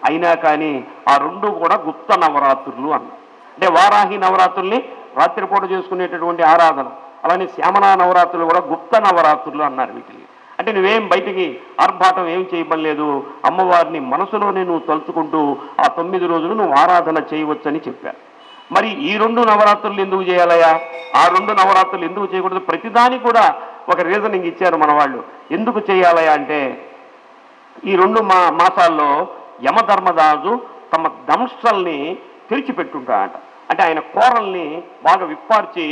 అయినా కానీ ఆ 2 కూడా గుప్త నవరాత్రులు అన్న. అంటే వారాహి నవరాత్రుల్ని రాత్రిపూట చేసుకునేటటువంటి ఆరాధన, అలానే శ్యామలా నవరాత్రులు కూడా గుప్త నవరాత్రులు అన్నారు వీటిని. అంటే నువ్వేం బయటికి ఆర్భాటం ఏం చేయబడలేదు, అమ్మవారిని మనసులోనే నువ్వు తలుచుకుంటూ ఆ 9 రోజులు నువ్వు ఆరాధన చేయవచ్చని చెప్పారు. మరి ఈ 2 నవరాత్రులు ఎందుకు చేయాలయా? ఆ 2 నవరాత్రులు ఎందుకు చేయకూడదు? ప్రతిదానికి కూడా ఒక రీజనింగ్ ఇచ్చారు మన వాళ్ళు. ఎందుకు చేయాలయా అంటే, ఈ 2 మాసాల్లో యమధర్మరాజు తమ దంష్ట్రల్ని తెరిచిపెట్టుంటాడట. అంటే ఆయన కోరల్ని బాగా విప్పార్చి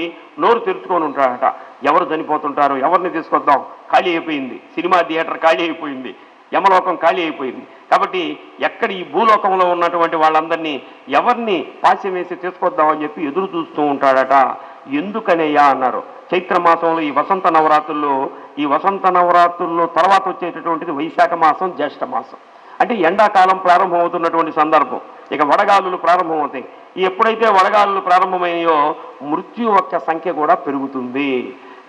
నోరు తెరుచుకొని ఉంటాడట. ఎవరు చనిపోతుంటారు, ఎవరిని తీసుకొద్దాం, ఖాళీ అయిపోయింది, సినిమా థియేటర్ ఖాళీ అయిపోయింది, యమలోకం ఖాళీ అయిపోయింది. కాబట్టి ఎక్కడ ఈ భూలోకంలో ఉన్నటువంటి వాళ్ళందరినీ ఎవరిని పాశ్యం వేసి తీసుకొద్దామని చెప్పి ఎదురు చూస్తూ ఉంటాడట. ఎందుకనేయా అన్నారు. చైత్రమాసంలో ఈ వసంత నవరాత్రుల్లో తర్వాత వచ్చేటటువంటిది వైశాఖ మాసం, జ్యేష్ఠ మాసం. అంటే ఎండాకాలం ప్రారంభమవుతున్నటువంటి సందర్భం, ఇక వడగాలులు ప్రారంభమవుతాయి. ఎప్పుడైతే వడగాలులు ప్రారంభమయ్యాయో మృత్యు యొక్క సంఖ్య కూడా పెరుగుతుంది.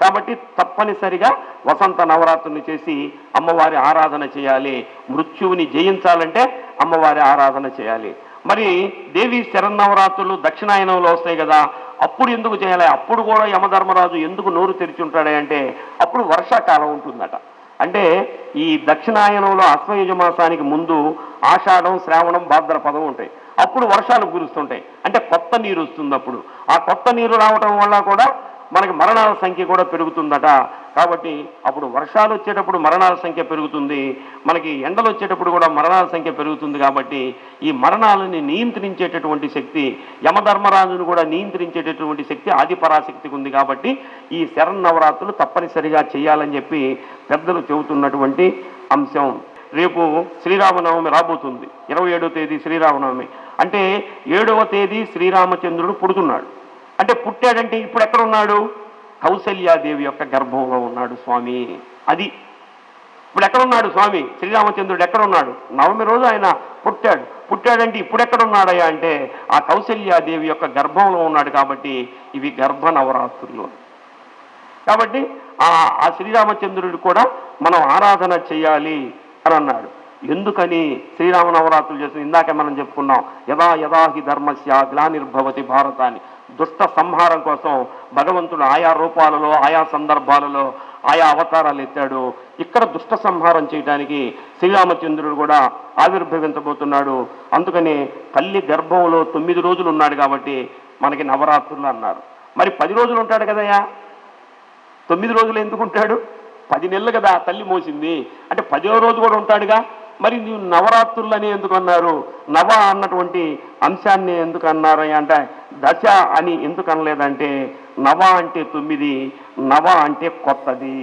కాబట్టి తప్పనిసరిగా వసంత నవరాత్రులు చేసి అమ్మవారి ఆరాధన చేయాలి. మృత్యువుని జయించాలంటే అమ్మవారి ఆరాధన చేయాలి. మరి దేవి శరన్నవరాత్రులు దక్షిణాయనంలో వస్తాయి కదా, అప్పుడు ఎందుకు చేయాలి? అప్పుడు కూడా యమధర్మరాజు ఎందుకు నోరు తెరిచి ఉంటాడే అంటే, అప్పుడు వర్షాకాలం ఉంటుందట. అంటే ఈ దక్షిణాయనంలో అశ్వయుజ మాసానికి ముందు ఆషాఢం, శ్రావణం, భాద్రపదం ఉంటాయి. అప్పుడు వర్షాలు కురుస్తుంటాయి. అంటే కొత్త నీరు వస్తుంది. అప్పుడు ఆ కొత్త నీరు రావటం వల్ల కూడా మనకి మరణాల సంఖ్య కూడా పెరుగుతుందట. కాబట్టి అప్పుడు వర్షాలు వచ్చేటప్పుడు మరణాల సంఖ్య పెరుగుతుంది, మనకి ఎండలు వచ్చేటప్పుడు కూడా మరణాల సంఖ్య పెరుగుతుంది. కాబట్టి ఈ మరణాలని నియంత్రించేటటువంటి శక్తి, యమధర్మరాజును కూడా నియంత్రించేటటువంటి శక్తి ఆదిపరాశక్తికి ఉంది. కాబట్టి ఈ శరన్నవరాత్రులు తప్పనిసరిగా చేయాలని చెప్పి పెద్దలు చెబుతున్నటువంటి అంశం. రేపు శ్రీరామనవమి రాబోతుంది, 27వ తేదీ శ్రీరామనవమి. అంటే 7వ తేదీ శ్రీరామచంద్రుడు పుడుతున్నాడు. అంటే పుట్టాడంటే ఇప్పుడు ఎక్కడ ఉన్నాడు? కౌసల్యాదేవి యొక్క గర్భంలో ఉన్నాడు స్వామి. అది ఇప్పుడు ఎక్కడున్నాడు స్వామి? శ్రీరామచంద్రుడు ఎక్కడ ఉన్నాడు? నవమి రోజు ఆయన పుట్టాడంటే ఇప్పుడు ఎక్కడున్నాడయ్యా అంటే ఆ కౌసల్యాదేవి యొక్క గర్భంలో ఉన్నాడు. కాబట్టి ఇవి గర్భ నవరాత్రులు. కాబట్టి ఆ శ్రీరామచంద్రుడు కూడా మనం ఆరాధన చేయాలి అని అన్నాడు. ఎందుకని శ్రీరామ నవరాత్రులు చేసిన? ఇందాక మనం చెప్పుకున్నాం, యదా యదా హి ధర్మస్య గ్లానిర్భవతి భారత అని. దుష్ట సంహారం కోసం భగవంతుడు ఆయా రూపాలలో, ఆయా సందర్భాలలో, ఆయా అవతారాలు ఎత్తాడు. ఇక్కడ దుష్ట సంహారం చేయడానికి శ్రీరామచంద్రుడు కూడా ఆవిర్భవించబోతున్నాడు. అందుకని తల్లి గర్భంలో 9 రోజులు ఉన్నాడు కాబట్టి మనకి నవరాత్రులు అన్నారు. మరి 10 రోజులు ఉంటాడు కదయ్యా, 9 రోజులు ఎందుకు ఉంటాడు? 10 నెలలు కదా తల్లి మోసింది. అంటే 10వ రోజు కూడా ఉంటాడుగా. మరి నీవు నవరాత్రులని ఎందుకు అన్నారు? నవ అన్నటువంటి అంశాన్ని ఎందుకు అన్నారు అంటే, దశ అని ఎందుకు అనలేదంటే, నవ అంటే 9, నవ అంటే కొత్తది.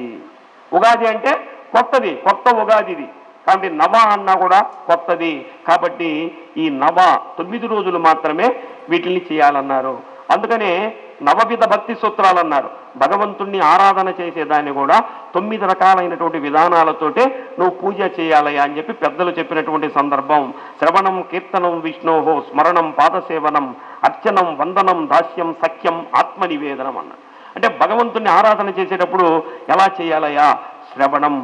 ఉగాది అంటే కొత్తది, కొత్త ఉగాదిది. కాబట్టి నవ అన్నా కూడా కొత్తది. కాబట్టి ఈ నవ 9 రోజులు మాత్రమే వీటిని చేయాలన్నారు. అందుకనే నవవిధ భక్తి సూత్రాలు అన్నారు. భగవంతుణ్ణి ఆరాధన చేసేదాన్ని కూడా 9 రకాలైనటువంటి విధానాలతోటే నువ్వు పూజ చేయాలయ్యా అని చెప్పి పెద్దలు చెప్పినటువంటి సందర్భం. శ్రవణం, కీర్తనం, విష్ణోహో స్మరణం, పాదసేవనం, అర్చనం, వందనం, దాస్యం, సఖ్యం, ఆత్మనివేదనం అన్నాడు. అంటే భగవంతుణ్ణి ఆరాధన చేసేటప్పుడు ఎలా చేయాలయ్యా? శ్రవణం.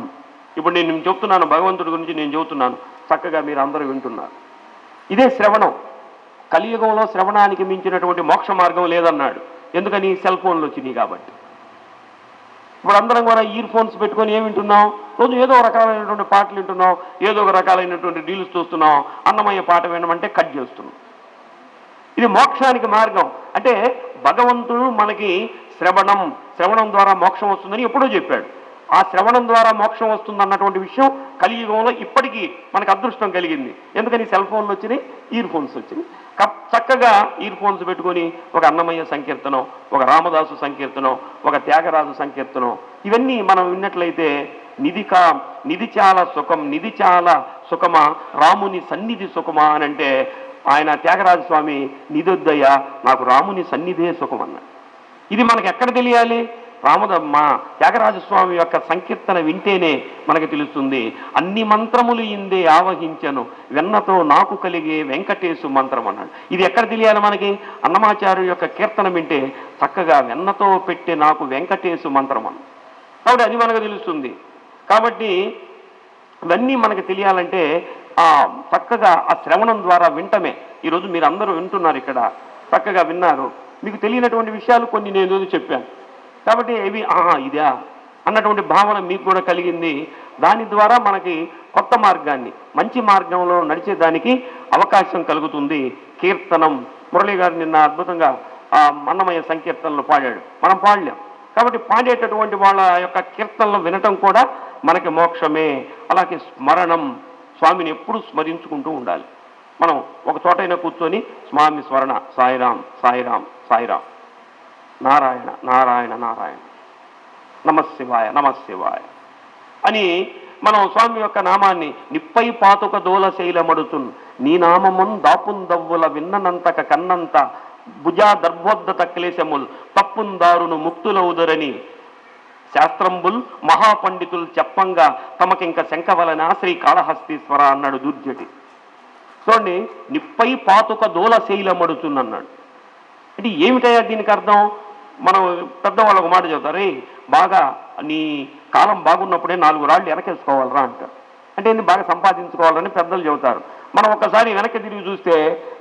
ఇప్పుడు నేను చెప్తున్నాను, భగవంతుడి గురించి నేను చెబుతున్నాను, చక్కగా మీరు అందరూ వింటున్నారు. ఇదే శ్రవణం. కలియుగంలో శ్రవణానికి మించినటువంటి మోక్ష మార్గం లేదన్నాడు. ఎందుకని? సెల్ ఫోన్లు వచ్చినాయి కాబట్టి. ఇప్పుడు అందరం కూడా ఇయర్ ఫోన్స్ పెట్టుకొని ఏం వింటున్నాం? రోజు ఏదో ఒక రకాలైనటువంటి పాటలు వింటున్నాం, ఏదో ఒక రకాలైనటువంటి రీల్స్ చూస్తున్నాం. అన్నమయ్య పాట వినమంటే కట్ చేస్తున్నాం. ఇది మోక్షానికి మార్గం. అంటే భగవంతుడు మనకి శ్రవణం ద్వారా మోక్షం వస్తుందని ఎప్పుడో చెప్పాడు. ఆ శ్రవణం ద్వారా మోక్షం వస్తుంది అన్నటువంటి విషయం కలియుగంలో ఇప్పటికీ మనకు అదృష్టం కలిగింది. ఎందుకని? సెల్ ఫోన్లు వచ్చినాయి, ఇయర్ ఫోన్స్ వచ్చినాయి. చక్కగా ఇయర్ ఫోన్స్ పెట్టుకొని ఒక అన్నమయ్య సంకీర్తనం, ఒక రామదాసు సంకీర్తనం, ఒక త్యాగరాజు సంకీర్తనం, ఇవన్నీ మనం విన్నట్లయితే నిధి చాలా సుఖం, నిధి చాలా సుఖమా, రాముని సన్నిధి సుఖమా అని అంటే ఆయన త్యాగరాజు స్వామి నిధొద్దయ్యా, నాకు రాముని సన్నిధే సుఖం అన్నాడు. ఇది మనకు ఎక్కడ తెలియాలి? మా త్యాగరాజస్వామి యొక్క సంకీర్తన వింటేనే మనకు తెలుస్తుంది. అన్ని మంత్రములు ఇందే ఆవహించను వెన్నతో నాకు కలిగే వెంకటేశు మంత్రం అన్నాడు. ఇది ఎక్కడ తెలియాలి మనకి? అన్నమాచార్య యొక్క కీర్తన వింటే చక్కగా వెన్నతో పెట్టి నాకు వెంకటేశు మంత్రం అన్న. కాబట్టి అది మనకు తెలుస్తుంది. కాబట్టి ఇవన్నీ మనకు తెలియాలంటే చక్కగా ఆ శ్రవణం ద్వారా వింటమే. ఈరోజు మీరు అందరూ వింటున్నారు, ఇక్కడ చక్కగా విన్నారు. మీకు తెలియనటువంటి విషయాలు కొన్ని నేను చెప్పాను. కాబట్టి ఇవి ఇదా అన్నటువంటి భావన మీకు కూడా కలిగింది. దాని ద్వారా మనకి కొత్త మార్గాన్ని, మంచి మార్గంలో నడిచేదానికి అవకాశం కలుగుతుంది. కీర్తనం మురళి గారు నిన్న అద్భుతంగా అన్నమయ్య సంకీర్తనలు పాడాడు, మనం పాడలేం. కాబట్టి పాడేటటువంటి వాళ్ళ యొక్క కీర్తనలు వినటం కూడా మనకి మోక్షమే. అలాగే స్మరణం, స్వామిని ఎప్పుడు స్మరించుకుంటూ ఉండాలి. మనం ఒక చోటైనా కూర్చొని స్వామి స్మరణ, సాయిరాం సాయిరాం సాయిరాం, నారాయణ నారాయణ నారాయణ, నమశివాయ నమశివాయ అని మనం స్వామి యొక్క నామాన్ని నిప్పై పాతుక దోల శైలమడుతున్ నీ నామమున్ దాపుందవ్వుల విన్ననంతక కన్నంత భుజా దర్భోద్ధత క్లేశముల్ తప్పుందారును ముక్తులౌదరని శాస్త్రంబుల్ మహాపండితులు చెప్పంగా తమకింక శంకవలన శ్రీ కాళహస్తీశ్వర అన్నాడు దుర్జటి. చూడండి, నిప్పై పాతుక దోల శైలమడుతున్నన్నాడు. అంటే ఏమిటయ్యా దీనికి అర్థం? మనం పెద్దవాళ్ళు ఒక మాట చెబుతారు, బాగా నీ కాలం బాగున్నప్పుడే 4 రాళ్ళు వెనకేసుకోవాలరా అంటారు. అంటే ఏంది? బాగా సంపాదించుకోవాలని పెద్దలు చెబుతారు. మనం ఒక్కసారి వెనక్కి తిరిగి చూస్తే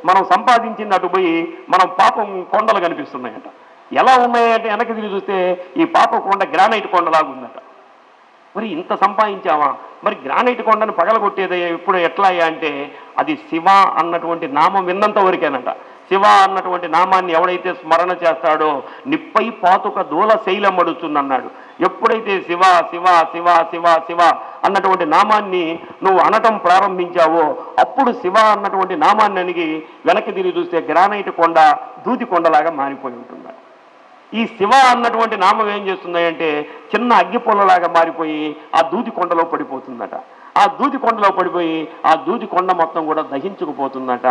మనం సంపాదించింది అటు పోయి మనం పాపం కొండలు కనిపిస్తున్నాయట. ఎలా ఉన్నాయంటే వెనక్కి తిరిగి చూస్తే ఈ పాప కొండ గ్రానైట్ కొండలాగా ఉందట. మరి ఇంత సంపాదించావా? మరి గ్రానైట్ కొండను పగలగొట్టేది ఇప్పుడు ఎట్లా అంటే అది శివ అన్నటువంటి నామం విన్నంత వరకేనట. శివ అన్నటువంటి నామాన్ని ఎవడైతే స్మరణ చేస్తాడో నిప్పై పాతుక దూల శైలమడుచున్నన్నాడు. ఎప్పుడైతే శివ శివ శివ శివ శివ అన్నటువంటి నామాన్ని నువ్వు అనటం ప్రారంభించావో అప్పుడు శివ అన్నటువంటి నామాన్ని అనిగి వెనక్కి తిరిగి చూస్తే గ్రానైట్ కొండ దూది కొండలాగా మారిపోయి ఉంటుంది. ఈ శివ అన్నటువంటి నామం ఏం చేస్తుందంటే చిన్న అగ్గిపొల్లలాగా మారిపోయి ఆ దూది కొండలో పడిపోతుందట. ఆ దూది కొండలో పడిపోయి ఆ దూది కొండ మొత్తం కూడా దహించుకుపోతుందట.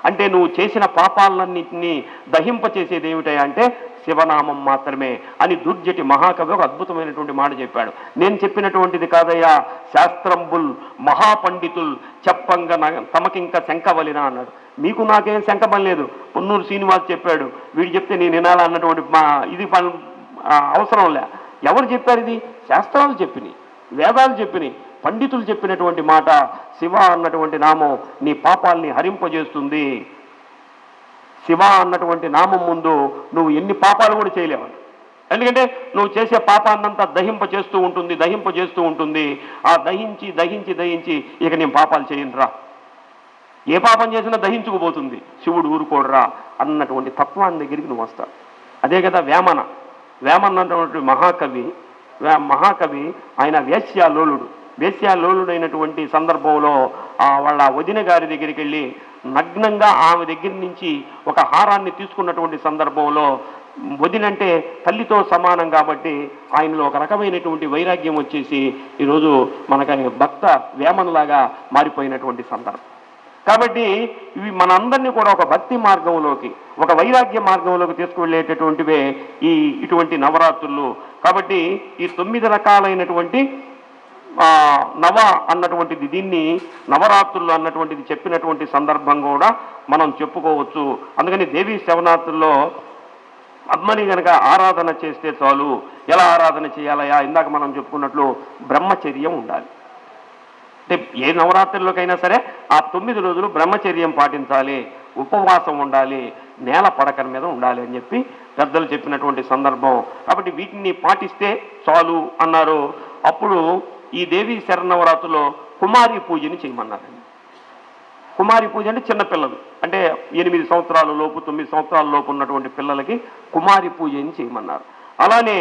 అంటే నువ్వు చేసిన పాపాలన్నింటినీ దహింపచేసేది ఏమిటా అంటే శివనామం మాత్రమే అని దుర్జటి మహాకవి ఒక అద్భుతమైనటువంటి మాట చెప్పాడు. నేను చెప్పినటువంటిది కాదయ్యా, శాస్త్రంబుల్ మహాపండితులు చెప్పంగా తమకింక శంకవలిన అన్నాడు. మీకు నాకేం శంకమం లేదు. పొన్నూరు శ్రీనివాస్ చెప్పాడు, వీడు చెప్తే నేను వినాలన్నటువంటి ఇది అవసరం లే. ఎవరు చెప్పారు? ఇది శాస్త్రాలు చెప్పినాయి, వేదాలు చెప్పినాయి, పండితులు చెప్పినటువంటి మాట. శివ అన్నటువంటి నామం నీ పాపాల్ని హరింపజేస్తుంది. శివ అన్నటువంటి నామం ముందు నువ్వు ఎన్ని పాపాలు కూడా చేయలేవు. ఎందుకంటే నువ్వు చేసే పాపాన్నంతా దహింపజేస్తూ ఉంటుంది. ఆ దహించి దహించి దహించి ఇక నేను పాపాలు చేయనురా, ఏ పాపం చేసినా దహించుకుపోతుంది, శివుడు ఊరుకోడరా అన్నటువంటి తత్వాన్ని దగ్గరికి నువ్వు వస్తావు. అదే కదా వేమన అన్నటువంటి మహాకవి ఆయన వేశ్యాలోలుడైనటువంటి సందర్భంలో వాళ్ళ వదిన గారి దగ్గరికి వెళ్ళి నగ్నంగా ఆమె దగ్గర నుంచి ఒక హారాన్ని తీసుకున్నటువంటి సందర్భంలో వదినంటే తల్లితో సమానం కాబట్టి ఆయనలో ఒక రకమైనటువంటి వైరాగ్యం వచ్చేసి ఈరోజు మనకు భక్త వేమనలాగా మారిపోయినటువంటి సందర్భం. కాబట్టి ఇవి మనందరినీ కూడా ఒక భక్తి మార్గంలోకి, ఒక వైరాగ్య మార్గంలోకి తీసుకువెళ్ళేటటువంటివే ఇటువంటి నవరాత్రులు. కాబట్టి ఈ 9 రకాలైనటువంటి నవ అన్నటువంటిది, దీన్ని నవరాత్రులు అన్నటువంటిది చెప్పినటువంటి సందర్భం కూడా మనం చెప్పుకోవచ్చు. అందుకని దేవీ శవనాత్రుల్లో అమ్మని కనుక ఆరాధన చేస్తే చాలు. ఎలా ఆరాధన చేయాలయా? ఇందాక మనం చెప్పుకున్నట్లు బ్రహ్మచర్యం ఉండాలి. అంటే ఏ నవరాత్రులకైనా సరే ఆ 9 రోజులు బ్రహ్మచర్యం పాటించాలి, ఉపవాసం ఉండాలి, నేల పడకల మీద ఉండాలి అని చెప్పి పెద్దలు చెప్పినటువంటి సందర్భం. కాబట్టి వీటిని పాటిస్తే చాలు అన్నారు. అప్పుడు ఈ దేవీ శరన్నవరాత్రులో కుమారి పూజని చేయమన్నారండి. కుమారి పూజ అంటే చిన్నపిల్లలు, అంటే 8 సంవత్సరాల లోపు 9 సంవత్సరాల లోపు ఉన్నటువంటి పిల్లలకి కుమారి పూజని చేయమన్నారు. అలానే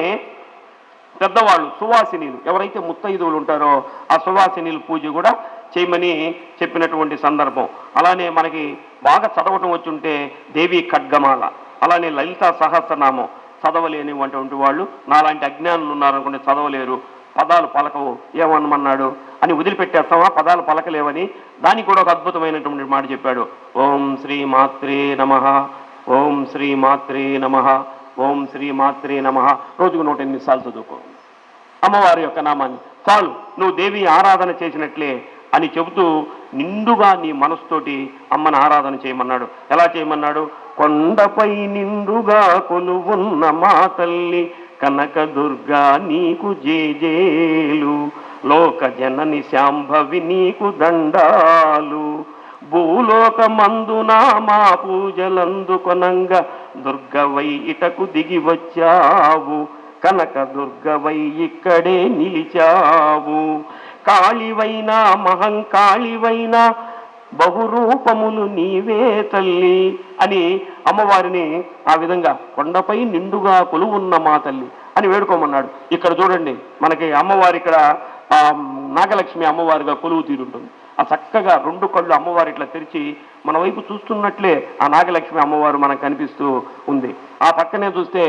పెద్దవాళ్ళు సువాసినీలు, ఎవరైతే ముత్తైదువులు ఉంటారో ఆ సువాసినీలు పూజ కూడా చేయమని చెప్పినటువంటి సందర్భం. అలానే మనకి బాగా చదవటం వచ్చుంటే దేవి ఖడ్గమాల, అలానే లలితా సహస్రనామం చదవలేనిటువంటి వాళ్ళు, నాలాంటి అజ్ఞానులు ఉన్నారనుకుంటే చదవలేరు, పదాలు పలకవు, ఏమనమన్నాడు అని వదిలిపెట్టేస్తామా, పదాలు పలకలేవని. దానికి కూడా ఒక అద్భుతమైనటువంటి మాట చెప్పాడు. ఓం శ్రీ మాత్రే నమః, ఓం శ్రీ మాత్రే నమః, ఓం శ్రీ మాత్రే నమః రోజుకు 108 సార్లు చదువుకో అమ్మవారి యొక్క నామాన్ని. చాలు, నువ్వు దేవి ఆరాధన చేసినట్లే అని చెబుతూ నిండుగా నీ మనసుతోటి అమ్మని ఆరాధన చేయమన్నాడు. ఎలా చేయమన్నాడు? కొండపై నిండుగా కొలువున్న మా తల్లి కనకదుర్గా నీకు జేజేలు, లోక జనని శాంభవి నీకు దండాలు, భూలోకమందున మా పూజలందుకొనంగా దుర్గవై ఇటకు దిగి వచ్చావు, కనక దుర్గవై ఇక్కడే నిలిచావు, కాళివైనా మహంకాళివైనా బహురూపములు నీవే తల్లి అని అమ్మవారిని ఆ విధంగా కొండపై నిండుగా కొలువున్న మా తల్లి అని వేడుకోమన్నాడు. ఇక్కడ చూడండి, మనకి అమ్మవారి ఇక్కడ నాగలక్ష్మి అమ్మవారిగా కొలువు తీరుంటుంది. ఆ చక్కగా 2 కళ్ళు అమ్మవారి ఇట్లా తెరిచి మన వైపు చూస్తున్నట్లే ఆ నాగలక్ష్మి అమ్మవారు మనకు కనిపిస్తూ ఉంది. ఆ పక్కనే చూస్తే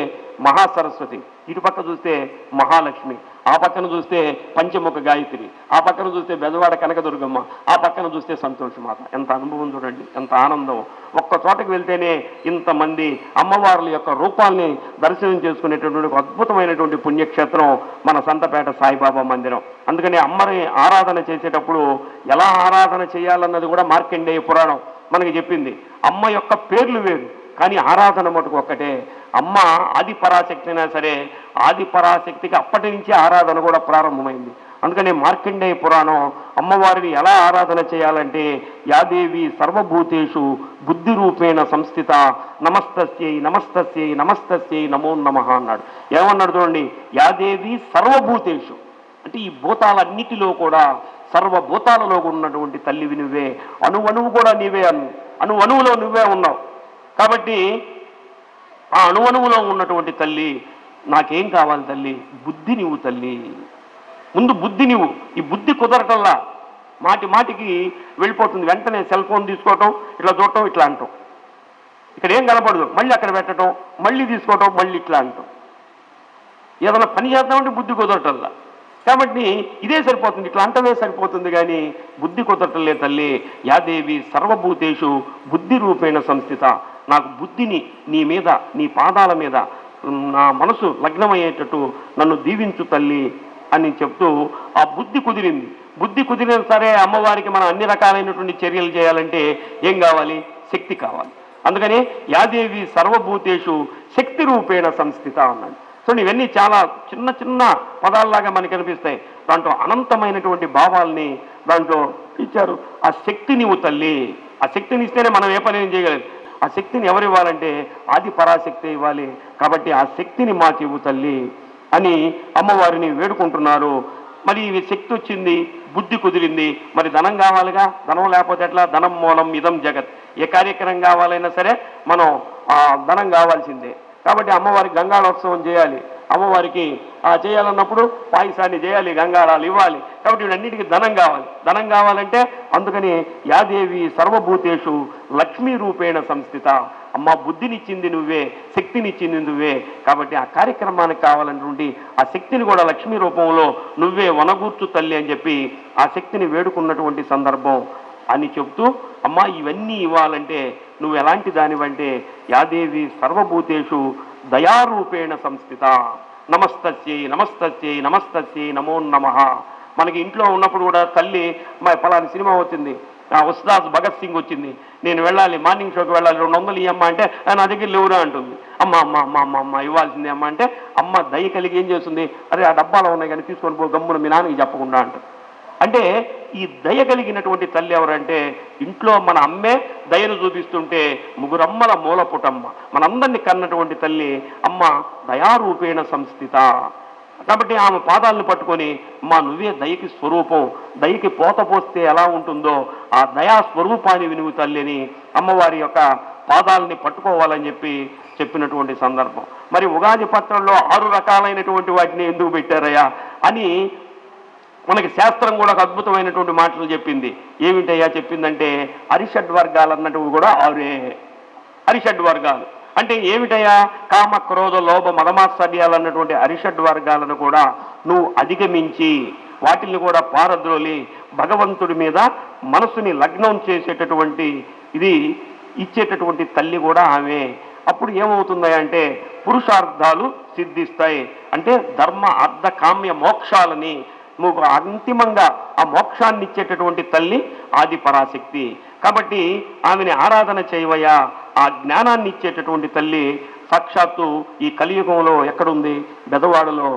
మహాసరస్వతి, ఇటు పక్క చూస్తే మహాలక్ష్మి, ఆ పక్కన చూస్తే పంచముఖ గాయత్రి, ఆ పక్కన చూస్తే బెజవాడ కనకదుర్గమ్మ, ఆ పక్కన చూస్తే సంతోషమాత. ఎంత అనుభవం చూడండి, ఎంత ఆనందం. ఒక్క చోటకి వెళ్తేనే ఇంతమంది అమ్మవార్ల యొక్క రూపాల్ని దర్శనం చేసుకునేటటువంటి ఒక అద్భుతమైనటువంటి పుణ్యక్షేత్రం మన సంతపేట సాయిబాబా మందిరం. అందుకని అమ్మని ఆరాధన చేసేటప్పుడు ఎలా ఆరాధన చేయాలన్నది కూడా మార్కండేయ పురాణం మనకి చెప్పింది. అమ్మ యొక్క పేర్లు వేరు, కానీ ఆరాధన మటుకు ఒక్కటే. అమ్మ ఆది పరాశక్తి అయినా సరే, ఆది పరాశక్తికి అప్పటి నుంచే ఆరాధన కూడా ప్రారంభమైంది. అందుకనే మార్కండేయ పురాణం అమ్మవారిని ఎలా ఆరాధన చేయాలంటే, యాదేవి సర్వభూతేషు బుద్ధి రూపేణ సంస్థిత నమస్తస్యై నమస్తస్యై నమస్తస్యై నమో నమః అన్నాడు. ఏమన్నాడు చూడండి, యాదేవి సర్వభూతేషు అంటే ఈ భూతాలన్నిటిలో కూడా సర్వభూతాలలో ఉన్నటువంటి తల్లివి నువ్వే, అణువణువు కూడా నీవే, అణువణువులో నువ్వే ఉన్నావు. కాబట్టి ఆ అణువణువులో ఉన్నటువంటి తల్లి, నాకేం కావాలి తల్లి? బుద్ధి నీవు తల్లి, ముందు బుద్ధి నీవు. ఈ బుద్ధి కుదరటల్లా మాటి మాటికి వెళ్ళిపోతుంది. వెంటనే సెల్ ఫోన్ తీసుకోవటం, ఇట్లా చూడటం, ఇట్లా అంటాం. ఇక్కడ ఏం కనపడదు, మళ్ళీ అక్కడ పెట్టడం, మళ్ళీ తీసుకోవటం, మళ్ళీ ఇట్లా అంటాం. ఏదైనా పని చేద్దామంటే బుద్ధి కుదరటల్లా. కాబట్టి ఇదే సరిపోతుంది, ఇట్లా అంటమే సరిపోతుంది, కానీ బుద్ధి కుదరటలే తల్లి. యాదేవి సర్వభూతేషు బుద్ధి రూపేణ సంస్థిత, నాకు బుద్ధిని నీ మీద, నీ పాదాల మీద నా మనసు లగ్నమయ్యేటట్టు నన్ను దీవించు తల్లి అని చెప్తూ ఆ బుద్ధి కుదిరింది. బుద్ధి కుదిరిన సరే అమ్మవారికి మనం అన్ని రకాలైనటువంటి చర్యలు చేయాలంటే ఏం కావాలి? శక్తి కావాలి. అందుకని యాదేవి సర్వభూతేషు శక్తి రూపేణ సంస్థిత అన్నాడు. సో ఇవన్నీ చాలా చిన్న చిన్న పదాల్లాగా మనకు కనిపిస్తాయి, దాంట్లో అనంతమైనటువంటి భావాల్ని దాంట్లో ఇచ్చారు. ఆ శక్తి నీవు తల్లి, ఆ శక్తిని ఇస్తేనే మనం ఏ పని చేయగలం. ఆ శక్తిని ఎవరు ఇవ్వాలంటే ఆది పరాశక్తి ఇవ్వాలి. కాబట్టి ఆ శక్తిని మాకు ఇవ్వు తల్లి అని అమ్మవారిని వేడుకుంటున్నారు. మరి ఈ శక్తి వచ్చింది, బుద్ధి కుదిరింది, మరి ధనం కావాలిగా. ధనం లేకపోతే ఎట్లా? ధనం మూలం ఇదం జగత్. ఏ కార్యక్రమం కావాలైనా సరే మనం ధనం కావాల్సిందే. కాబట్టి అమ్మవారికి గంగాళోత్సవం చేయాలి. అమ్మవారికి చేయాలన్నప్పుడు పాయసాన్ని చేయాలి, గంగాళాలు ఇవ్వాలి. కాబట్టి వీటన్నిటికీ ధనం కావాలి. ధనం కావాలంటే అందుకని యాదేవి సర్వభూతేషు లక్ష్మీ రూపేణ సంస్థిత, అమ్మ బుద్ధినిచ్చింది నువ్వే, శక్తినిచ్చింది నువ్వే. కాబట్టి ఆ కార్యక్రమానికి కావాలన్నటువంటి ఆ శక్తిని కూడా లక్ష్మీ రూపంలో నువ్వే వనగూర్చు తల్లి అని చెప్పి ఆ శక్తిని వేడుకున్నటువంటి సందర్భం అని చెప్తూ, అమ్మ ఇవన్నీ ఇవ్వాలంటే నువ్వు ఎలాంటి దానివంటే యాదేవి సర్వభూతేషు దయారూపేణ సంస్థిత నమస్తస్యై నమస్తస్యై నమస్తస్యై నమో నమః. మనకి ఇంట్లో ఉన్నప్పుడు కూడా తల్లి, మా పలాని సినిమా వచ్చింది, ఉస్తాద్ భగత్ సింగ్ వచ్చింది, నేను వెళ్ళాలి, మార్నింగ్ షోకి వెళ్ళాలి, 200 ఇవ్వమ్మా అంటే నా దగ్గర లేవురా అంటుంది. అమ్మ అమ్మ అమ్మ అమ్మ అమ్మ ఇవ్వాల్సిందే అమ్మ అంటే అమ్మ దయ కలిగి ఏం చేస్తుంది, అరే ఆ డబ్బాలో ఉన్నాయి కానీ తీసుకొని పో గమ్మున మీ నాన్నకి చెప్పకుండా అంటుంది. అంటే ఈ దయ కలిగినటువంటి తల్లి ఎవరంటే, ఇంట్లో మన అమ్మే దయను చూపిస్తుంటే ముగ్గురమ్మల మూలపుటమ్మ, మనందరినీ కన్నటువంటి తల్లి అమ్మ దయారూపేణ సంస్థిత. కాబట్టి ఆమె పాదాలను పట్టుకొని, అమ్మా నువ్వే దయకి స్వరూపం, దయకి పోత పోస్తే ఎలా ఉంటుందో ఆ దయా స్వరూపాన్ని వినువు తల్లి అని అమ్మవారి యొక్క పాదాలని పట్టుకోవాలని చెప్పినటువంటి సందర్భం. మరి ఉగాది పత్రంలో 6 రకాలైనటువంటి వాటిని ఎందుకు పెట్టారయ్యా అని మనకి శాస్త్రం కూడా ఒక అద్భుతమైనటువంటి మాటలు చెప్పింది. ఏమిటయ్యా చెప్పిందంటే, అరిషడ్వర్గాలు అన్నట్టు కూడా 6 అరిషడ్వర్గాలు అంటే ఏమిటయ్యా? కామ క్రోధ లోభ మదమాత్సర్యాలు అన్నటువంటి అరిషడ్వర్గాలను కూడా నువ్వు అధిగమించి వాటిని కూడా పారద్రోలి భగవంతుడి మీద మనసుని లగ్నం చేసేటటువంటి ఇది ఇచ్చేటటువంటి తల్లి కూడా ఆమె. అప్పుడు ఏమవుతుందా అంటే, పురుషార్థాలు సిద్ధిస్తాయి. అంటే ధర్మ అర్థ కామ్య మోక్షాలని నువ్వు అంతిమంగా ఆ మోక్షాన్ని ఇచ్చేటటువంటి తల్లి ఆది పరాశక్తి. కాబట్టి ఆమెని ఆరాధన చేయవయ్యా. ఆ జ్ఞానాన్ని ఇచ్చేటటువంటి తల్లి సాక్షాత్తు ఈ కలియుగంలో ఎక్కడుంది? బెదవాడలో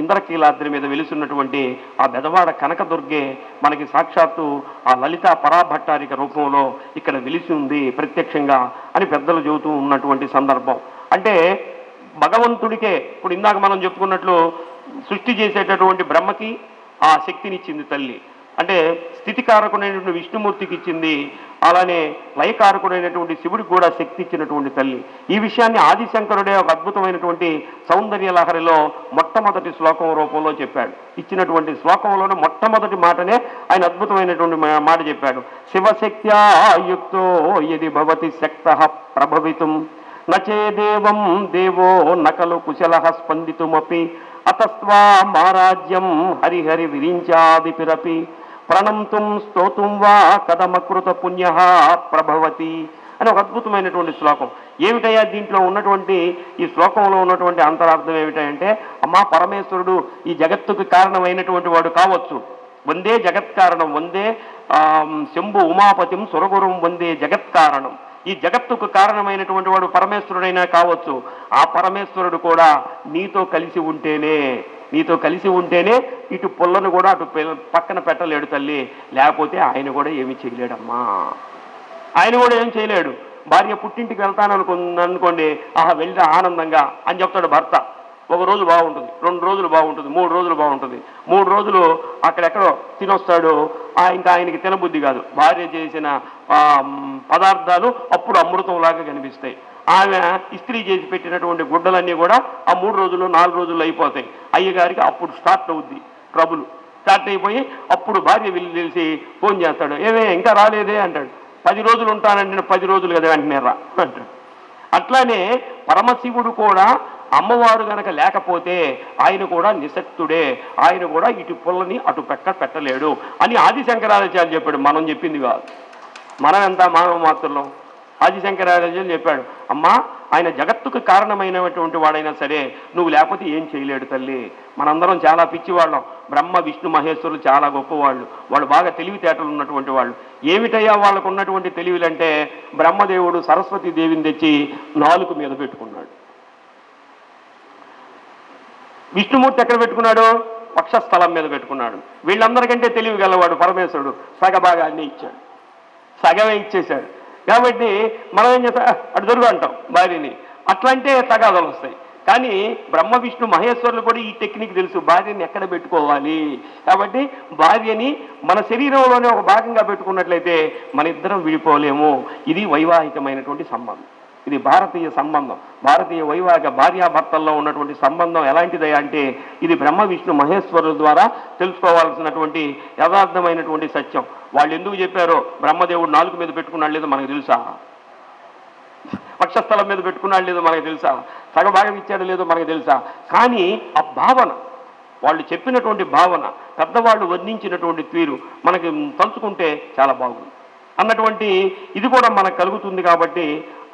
ఇంద్రకీలాద్రి మీద వెలుసున్నటువంటి ఆ బెదవాడ కనకదుర్గే మనకి సాక్షాత్తు ఆ లలితా పరాభట్టారిక రూపంలో ఇక్కడ వెలిసి ఉంది ప్రత్యక్షంగా అని పెద్దలు చెబుతూ ఉన్నటువంటి సందర్భం. అంటే భగవంతుడికే ఇప్పుడు ఇందాక మనం చెప్పుకున్నట్లు సృష్టి చేసేటటువంటి బ్రహ్మకి ఆ శక్తినిచ్చింది తల్లి. అంటే స్థితికారకుడైనటువంటి విష్ణుమూర్తికి ఇచ్చింది, అలానే లయకారకుడైనటువంటి శివుడికి కూడా శక్తి ఇచ్చినటువంటి తల్లి. ఈ విషయాన్ని ఆదిశంకరుడే ఒక అద్భుతమైనటువంటి సౌందర్య లహరిలో మొట్టమొదటి శ్లోకం రూపంలో చెప్పాడు. ఇచ్చినటువంటి శ్లోకంలోనే మొట్టమొదటి మాటనే ఆయన అద్భుతమైనటువంటి మాట చెప్పాడు. శివశక్త్యా యుక్తో యది భవతి శక్తః ప్రభవితుం నచేదేవం దేవో నకలు కుశలః స్పందితుమపి అతస్వా మారాజ్యం హరిహరి విరించాదిపిరపి ప్రణంతుం స్తోతుం వా కదమకృత పుణ్య ప్రభవతి అని ఒక అద్భుతమైనటువంటి శ్లోకం. ఏమిటయ్యా దీంట్లో ఉన్నటువంటి ఈ శ్లోకంలో ఉన్నటువంటి అంతరార్థం ఏమిటంటే, అమ్మా పరమేశ్వరుడు ఈ జగత్తుకు కారణమైనటువంటి వాడు కావచ్చు. వందే జగత్కారణం, వందే శంభు ఉమాపతిం సురగురం వందే జగత్కారణం. ఈ జగత్తుకు కారణమైనటువంటి వాడు పరమేశ్వరుడైనా కావచ్చు. ఆ పరమేశ్వరుడు కూడా నీతో కలిసి ఉంటేనే ఇటు పుల్లను కూడా అటు పక్కన పెట్టలేడు తల్లి. లేకపోతే ఆయన కూడా ఏమి చేయలేడమ్మా. ఆయన కూడా ఏం చేయలేడు. భార్య పుట్టింటికి వెళ్తాననుకోండి, ఆహా వెళ్ళి ఆనందంగా అని చెప్తాడు భర్త. ఒక రోజు బాగుంటుంది, 2 రోజులు బాగుంటుంది, 3 రోజులు బాగుంటుంది. 3 రోజులు అక్కడెక్కడో తినొస్తాడు. ఇంకా ఆయనకి తినబుద్ధి కాదు. భార్య చేసిన పదార్థాలు అప్పుడు అమృతంలాగా కనిపిస్తాయి. ఆమె ఇస్త్రీ చేసి పెట్టినటువంటి గుడ్డలన్నీ కూడా ఆ 3 రోజులు 4 రోజులు అయిపోతాయి. అయ్యగారికి అప్పుడు స్టార్ట్ అవుద్ది ట్రబుల్. స్టార్ట్ అయిపోయి అప్పుడు భార్య వెళ్ళి తెలిసి ఫోన్ చేస్తాడు. ఏమే ఇంకా రాలేదే అంటాడు. 10 రోజులు ఉంటానంటే 10 రోజులు కదా వెంటనే రా అంటాడు. అట్లానే పరమశివుడు కూడా అమ్మవారు గనక లేకపోతే ఆయన కూడా నిశక్తుడే. ఆయన కూడా ఇటు పుల్లని అటు పెట్టలేడు అని ఆదిశంకరాచార్య చెప్పాడు. మనం చెప్పింది కాదు. మనం ఎంత మానవ మాత్రంలో. ఆదిశంకరాచార్యులు చెప్పాడు, అమ్మా ఆయన జగత్తుకు కారణమైనటువంటి వాడైనా సరే నువ్వు లేకపోతే ఏం చేయలేడు తల్లి. మనందరం చాలా పిచ్చివాళ్ళం. బ్రహ్మ విష్ణు మహేశ్వరులు చాలా గొప్పవాళ్ళు. వాళ్ళు బాగా తెలివితేటలు ఉన్నటువంటి వాళ్ళు. ఏమిటయ్యా వాళ్ళకు ఉన్నటువంటి తెలివిలంటే, బ్రహ్మదేవుడు సరస్వతీ దేవిని తెచ్చి నాలుక మీద పెట్టుకున్నాడు. విష్ణుమూర్తి ఎక్కడ పెట్టుకున్నాడు? వక్షస్థలం మీద పెట్టుకున్నాడు. వీళ్ళందరికంటే తెలివి గలవాడు పరమేశ్వరుడు. సగభాగాన్ని ఇచ్చాడు, సగమే ఇచ్చేశాడు. కాబట్టి మనం ఏం చేస్తా, అటు దొరుకు అంటాం భార్యని. అట్లంటే తగాదాలు వస్తాయి. కానీ బ్రహ్మ విష్ణు మహేశ్వరులు కూడా ఈ టెక్నిక్ తెలుసు, భార్యని ఎక్కడ పెట్టుకోవాలి. కాబట్టి భార్యని మన శరీరంలోనే ఒక భాగంగా పెట్టుకున్నట్లయితే మన ఇద్దరం విడిపోలేము. ఇది వైవాహికమైనటువంటి సంబంధం. ఇది భారతీయ సంబంధం. భారతీయ వైవాహిక భార్యాభర్తల్లో ఉన్నటువంటి సంబంధం ఎలాంటిది అంటే, ఇది బ్రహ్మ విష్ణు మహేశ్వరుల ద్వారా తెలుసుకోవాల్సినటువంటి యథార్థమైనటువంటి సత్యం. వాళ్ళు ఎందుకు చెప్పారో, బ్రహ్మదేవుడు నాలుగు మీద పెట్టుకున్నాడు లేదో మనకు తెలుసా? పక్షస్థలం మీద పెట్టుకున్నాడు లేదో మనకు తెలుసా? సగభాగం ఇచ్చాడు లేదో మనకు తెలుసా? కానీ ఆ భావన, వాళ్ళు చెప్పినటువంటి భావన, పెద్దవాళ్ళు వర్ణించినటువంటి తీరు మనకి తలుచుకుంటే చాలా బాగుంది అన్నటువంటి ఇది కూడా మనకు కలుగుతుంది. కాబట్టి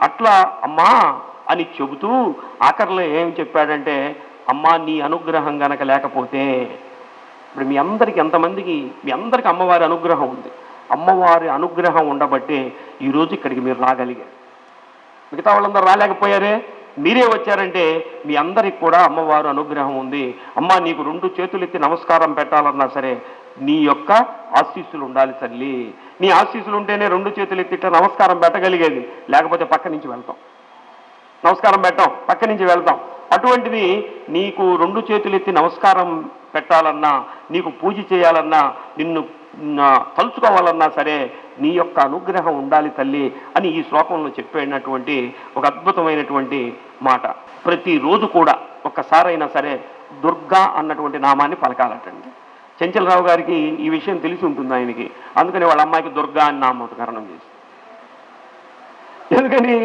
అట్లా అమ్మా అని చెబుతూ ఆఖరిలో ఏం చెప్పాడంటే, అమ్మా నీ అనుగ్రహం గనక లేకపోతే, ఇప్పుడు మీ అందరికి ఎంతమందికి మీ అందరికి అమ్మవారి అనుగ్రహం ఉంది. అమ్మవారి అనుగ్రహం ఉండబట్టే ఈరోజు ఇక్కడికి మీరు రాగలిగారు. మిగతా వాళ్ళందరూ రాలేకపోయారే, మీరే వచ్చారంటే మీ అందరికి కూడా అమ్మవారు అనుగ్రహం ఉంది. అమ్మా నీకు 2 చేతులెత్తి నమస్కారం పెట్టాలన్నా సరే నీ యొక్క ఆశీస్సులు ఉండాలి తల్లి. నీ ఆశీస్సులు ఉంటేనే 2 చేతులు ఎత్తిట నమస్కారం పెట్టగలిగేది. లేకపోతే పక్క నుంచి వెళ్తాం, నమస్కారం పెట్టాం, పక్క నుంచి వెళ్తాం. అటువంటిది నీకు 2 చేతులు ఎత్తి నమస్కారం పెట్టాలన్నా, నీకు పూజ చేయాలన్నా, నిన్ను తలుచుకోవాలన్నా సరే నీ యొక్క అనుగ్రహం ఉండాలి తల్లి అని ఈ శ్లోకంలో చెప్పేటటువంటి ఒక అద్భుతమైనటువంటి మాట. ప్రతిరోజు కూడా ఒక్కసారైనా సరే దుర్గా అన్నటువంటి నామాన్ని పలకాలటండి. చెంచలరావు గారికి ఈ విషయం తెలిసి ఉంటుంది ఆయనకి. అందుకని వాళ్ళ అమ్మాయికి దుర్గా అని నామకరణం చేసి, ఎందుకని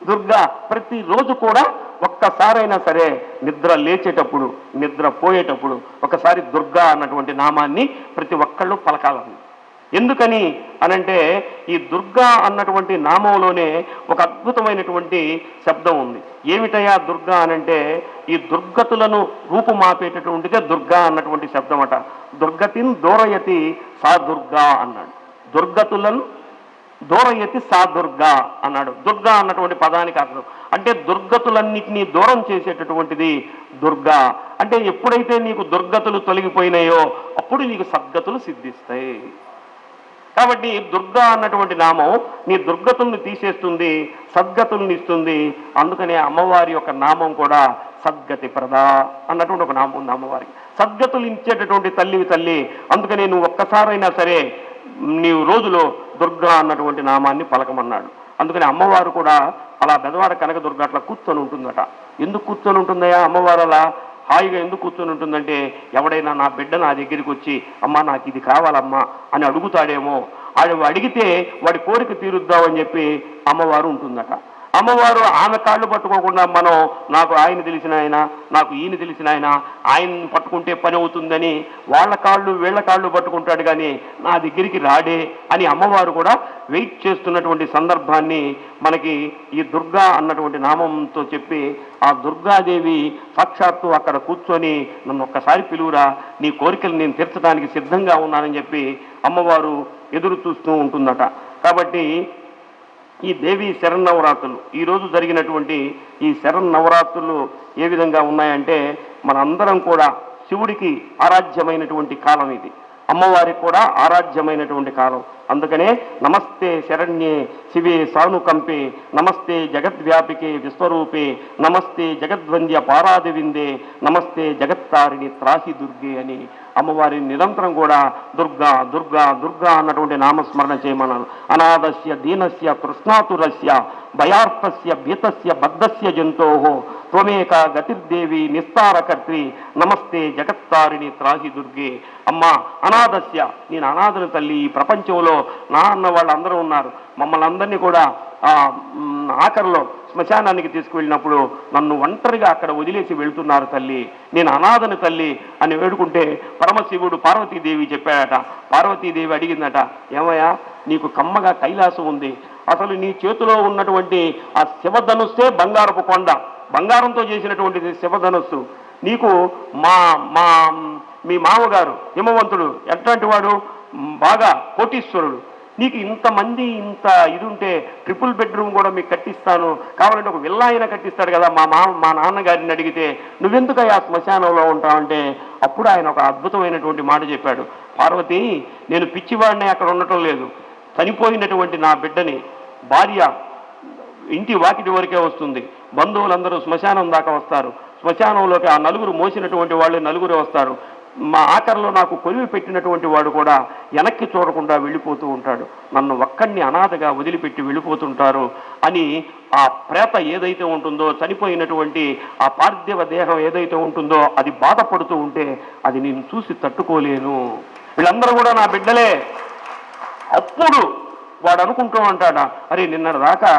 దుర్గా ప్రతిరోజు కూడా ఒక్కసారైనా సరే నిద్ర లేచేటప్పుడు, నిద్ర పోయేటప్పుడు ఒకసారి దుర్గా అన్నటువంటి నామాన్ని ప్రతి ఒక్కళ్ళు పలకాలని. ఎందుకని అనంటే ఈ దుర్గా అన్నటువంటి నామంలోనే ఒక అద్భుతమైనటువంటి శబ్దం ఉంది. ఏమిటయా దుర్గా అనంటే ఈ దుర్గతులను రూపుమాపేటటువంటిదే దుర్గా అన్నటువంటి శబ్దం అట. దుర్గతిని దూరయతి సా దుర్గా అన్నాడు. దుర్గతులను దూరయతి సా దుర్గా అన్నాడు. దుర్గా అన్నటువంటి పదానికి అర్థం అంటే దుర్గతులన్నిటినీ దూరం చేసేటటువంటిది దుర్గా. అంటే ఎప్పుడైతే నీకు దుర్గతులు తొలగిపోయినాయో అప్పుడు నీకు సద్గతులు సిద్ధిస్తాయి. కాబట్టి దుర్గా అన్నటువంటి నామం నీ దుర్గతుల్ని తీసేస్తుంది, సద్గతుల్ని ఇస్తుంది. అందుకనే అమ్మవారి యొక్క నామం కూడా సద్గతి ప్రద అన్నటువంటి ఒక నామం ఉంది అమ్మవారికి. సద్గతులు ఇచ్చేటటువంటి తల్లివి తల్లి. అందుకనే నువ్వు ఒక్కసారైనా సరే నీవు రోజులో దుర్గా అన్నటువంటి నామాన్ని పలకమన్నాడు. అందుకని అమ్మవారు కూడా అలా బెదవాడ కనకదుర్గ అట్లా కూర్చొని ఉంటుందట. ఎందుకు కూర్చొని ఉంటుందయా అమ్మవారు అలా హాయిగా ఎందుకు కూర్చొని ఉంటుందంటే ఎవడైనా నా బిడ్డ నా దగ్గరికి వచ్చి అమ్మా నాకు ఇది కావాలమ్మా అని అడుగుతాడేమో, అడిగితే వాడి కోరిక తీరుద్దామని చెప్పి అమ్మవారు ఉంటుందట. అమ్మవారు ఆమె కాళ్ళు పట్టుకోకుండా మనం నాకు ఆయన తెలిసిన ఆయన, నాకు ఈయన తెలిసిన ఆయన పట్టుకుంటే పని అవుతుందని వాళ్ళ కాళ్ళు వీళ్ళ కాళ్ళు పట్టుకుంటాడు కానీ నా దగ్గరికి రాడే అని అమ్మవారు కూడా వెయిట్ చేస్తున్నటువంటి సందర్భాన్ని మనకి ఈ దుర్గా అన్నటువంటి నామంతో చెప్పి ఆ దుర్గాదేవి సాక్షాత్తు అక్కడ కూర్చొని నన్ను ఒక్కసారి పిలువురా, నీ కోరికలు నేను తీర్చడానికి సిద్ధంగా ఉన్నానని చెప్పి అమ్మవారు ఎదురు చూస్తూ ఉంటుందట. కాబట్టి ఈ దేవి శరన్నవరాత్రులు ఈరోజు జరిగినటువంటి ఈ శరన్నవరాత్రులు ఏ విధంగా ఉన్నాయంటే మనందరం కూడా శివుడికి ఆరాధ్యమైనటువంటి కాలం ఇది, అమ్మవారికి కూడా ఆరాధ్యమైనటువంటి కాలం. అందుకనే నమస్తే శరణ్యే శివే సానుకంపే, నమస్తే జగద్వ్యాపికే విశ్వరూపే, నమస్తే జగద్వంద్య పారాదివిందే, నమస్తే జగత్తారిణి త్రాసి దుర్గే అని అమ్మవారిని నిరంతరం కూడా దుర్గా దుర్గా దుర్గా అన్నటువంటి నామస్మరణ చేయమన్నాను. అనాథస్య దీనస్య కృష్ణాతురస్య భయార్థస్య భీతస్య బద్ధస్య జంతోహో త్వమేక గతిర్దేవి నిస్తారకర్త్రి నమస్తే జగత్తారిణి త్రాసి దుర్గే. అమ్మా అనాథస్య, నేను అనాథను తల్లి. ఈ ప్రపంచంలో నా అన్న వాళ్ళందరూ ఉన్నారు, మమ్మల్ని అందరినీ కూడా ఆఖరిలో శ్మశానానికి తీసుకువెళ్ళినప్పుడు నన్ను ఒంటరిగా అక్కడ వదిలేసి వెళ్తున్నారు తల్లి, నేను అనాథను తల్లి అని వేడుకుంటే పరమశివుడు పార్వతీదేవి చెప్పాడట. పార్వతీదేవి అడిగిందట, ఏమయ్యా నీకు కమ్మగా కైలాసం ఉంది, అసలు నీ చేతిలో ఉన్నటువంటి ఆ శివధనుస్సే బంగారపు కొండ, బంగారంతో చేసినటువంటి శివధనుస్సు, నీకు మా మా మీ మామగారు హిమవంతుడు ఎట్లాంటి వాడు, బాగా కోటీశ్వరుడు, నీకు ఇంతమంది ఇంత ఇది ఉంటే ట్రిపుల్ బెడ్రూమ్ కూడా మీకు కట్టిస్తాను, కావాలంటే ఒక విల్లా అయినా కట్టిస్తాడు కదా మా నాన్నగారిని అడిగితే నువ్వెందుకు ఆ శ్మశానంలో ఉంటావంటే అప్పుడు ఆయన ఒక అద్భుతమైనటువంటి మాట చెప్పాడు. పార్వతి, నేను పిచ్చివాడిని అక్కడ ఉండటం లేదు, చనిపోయినటువంటి నా బిడ్డని భార్య ఇంటి వాకిటి వరకే వస్తుంది, బంధువులందరూ శ్మశానం దాకా వస్తారు, శ్మశానంలోకి ఆ నలుగురు మోసినటువంటి వాళ్ళు నలుగురు వస్తారు, మా ఆఖరిలో నాకు కొలివి పెట్టినటువంటి వాడు కూడా వెనక్కి చూడకుండా వెళ్ళిపోతూ ఉంటాడు, నన్ను ఒక్కడిని అనాథగా వదిలిపెట్టి వెళ్ళిపోతుంటారు అని ఆ ప్రేత ఏదైతే ఉంటుందో, చనిపోయినటువంటి ఆ పార్థివ దేహం ఏదైతే ఉంటుందో అది బాధపడుతూ ఉంటే అది నేను చూసి తట్టుకోలేను, వీళ్ళందరూ కూడా నా బిడ్డలే. అప్పుడు వాడు అనుకుంటూ ఉంటాడా, అరే నిన్న దాకా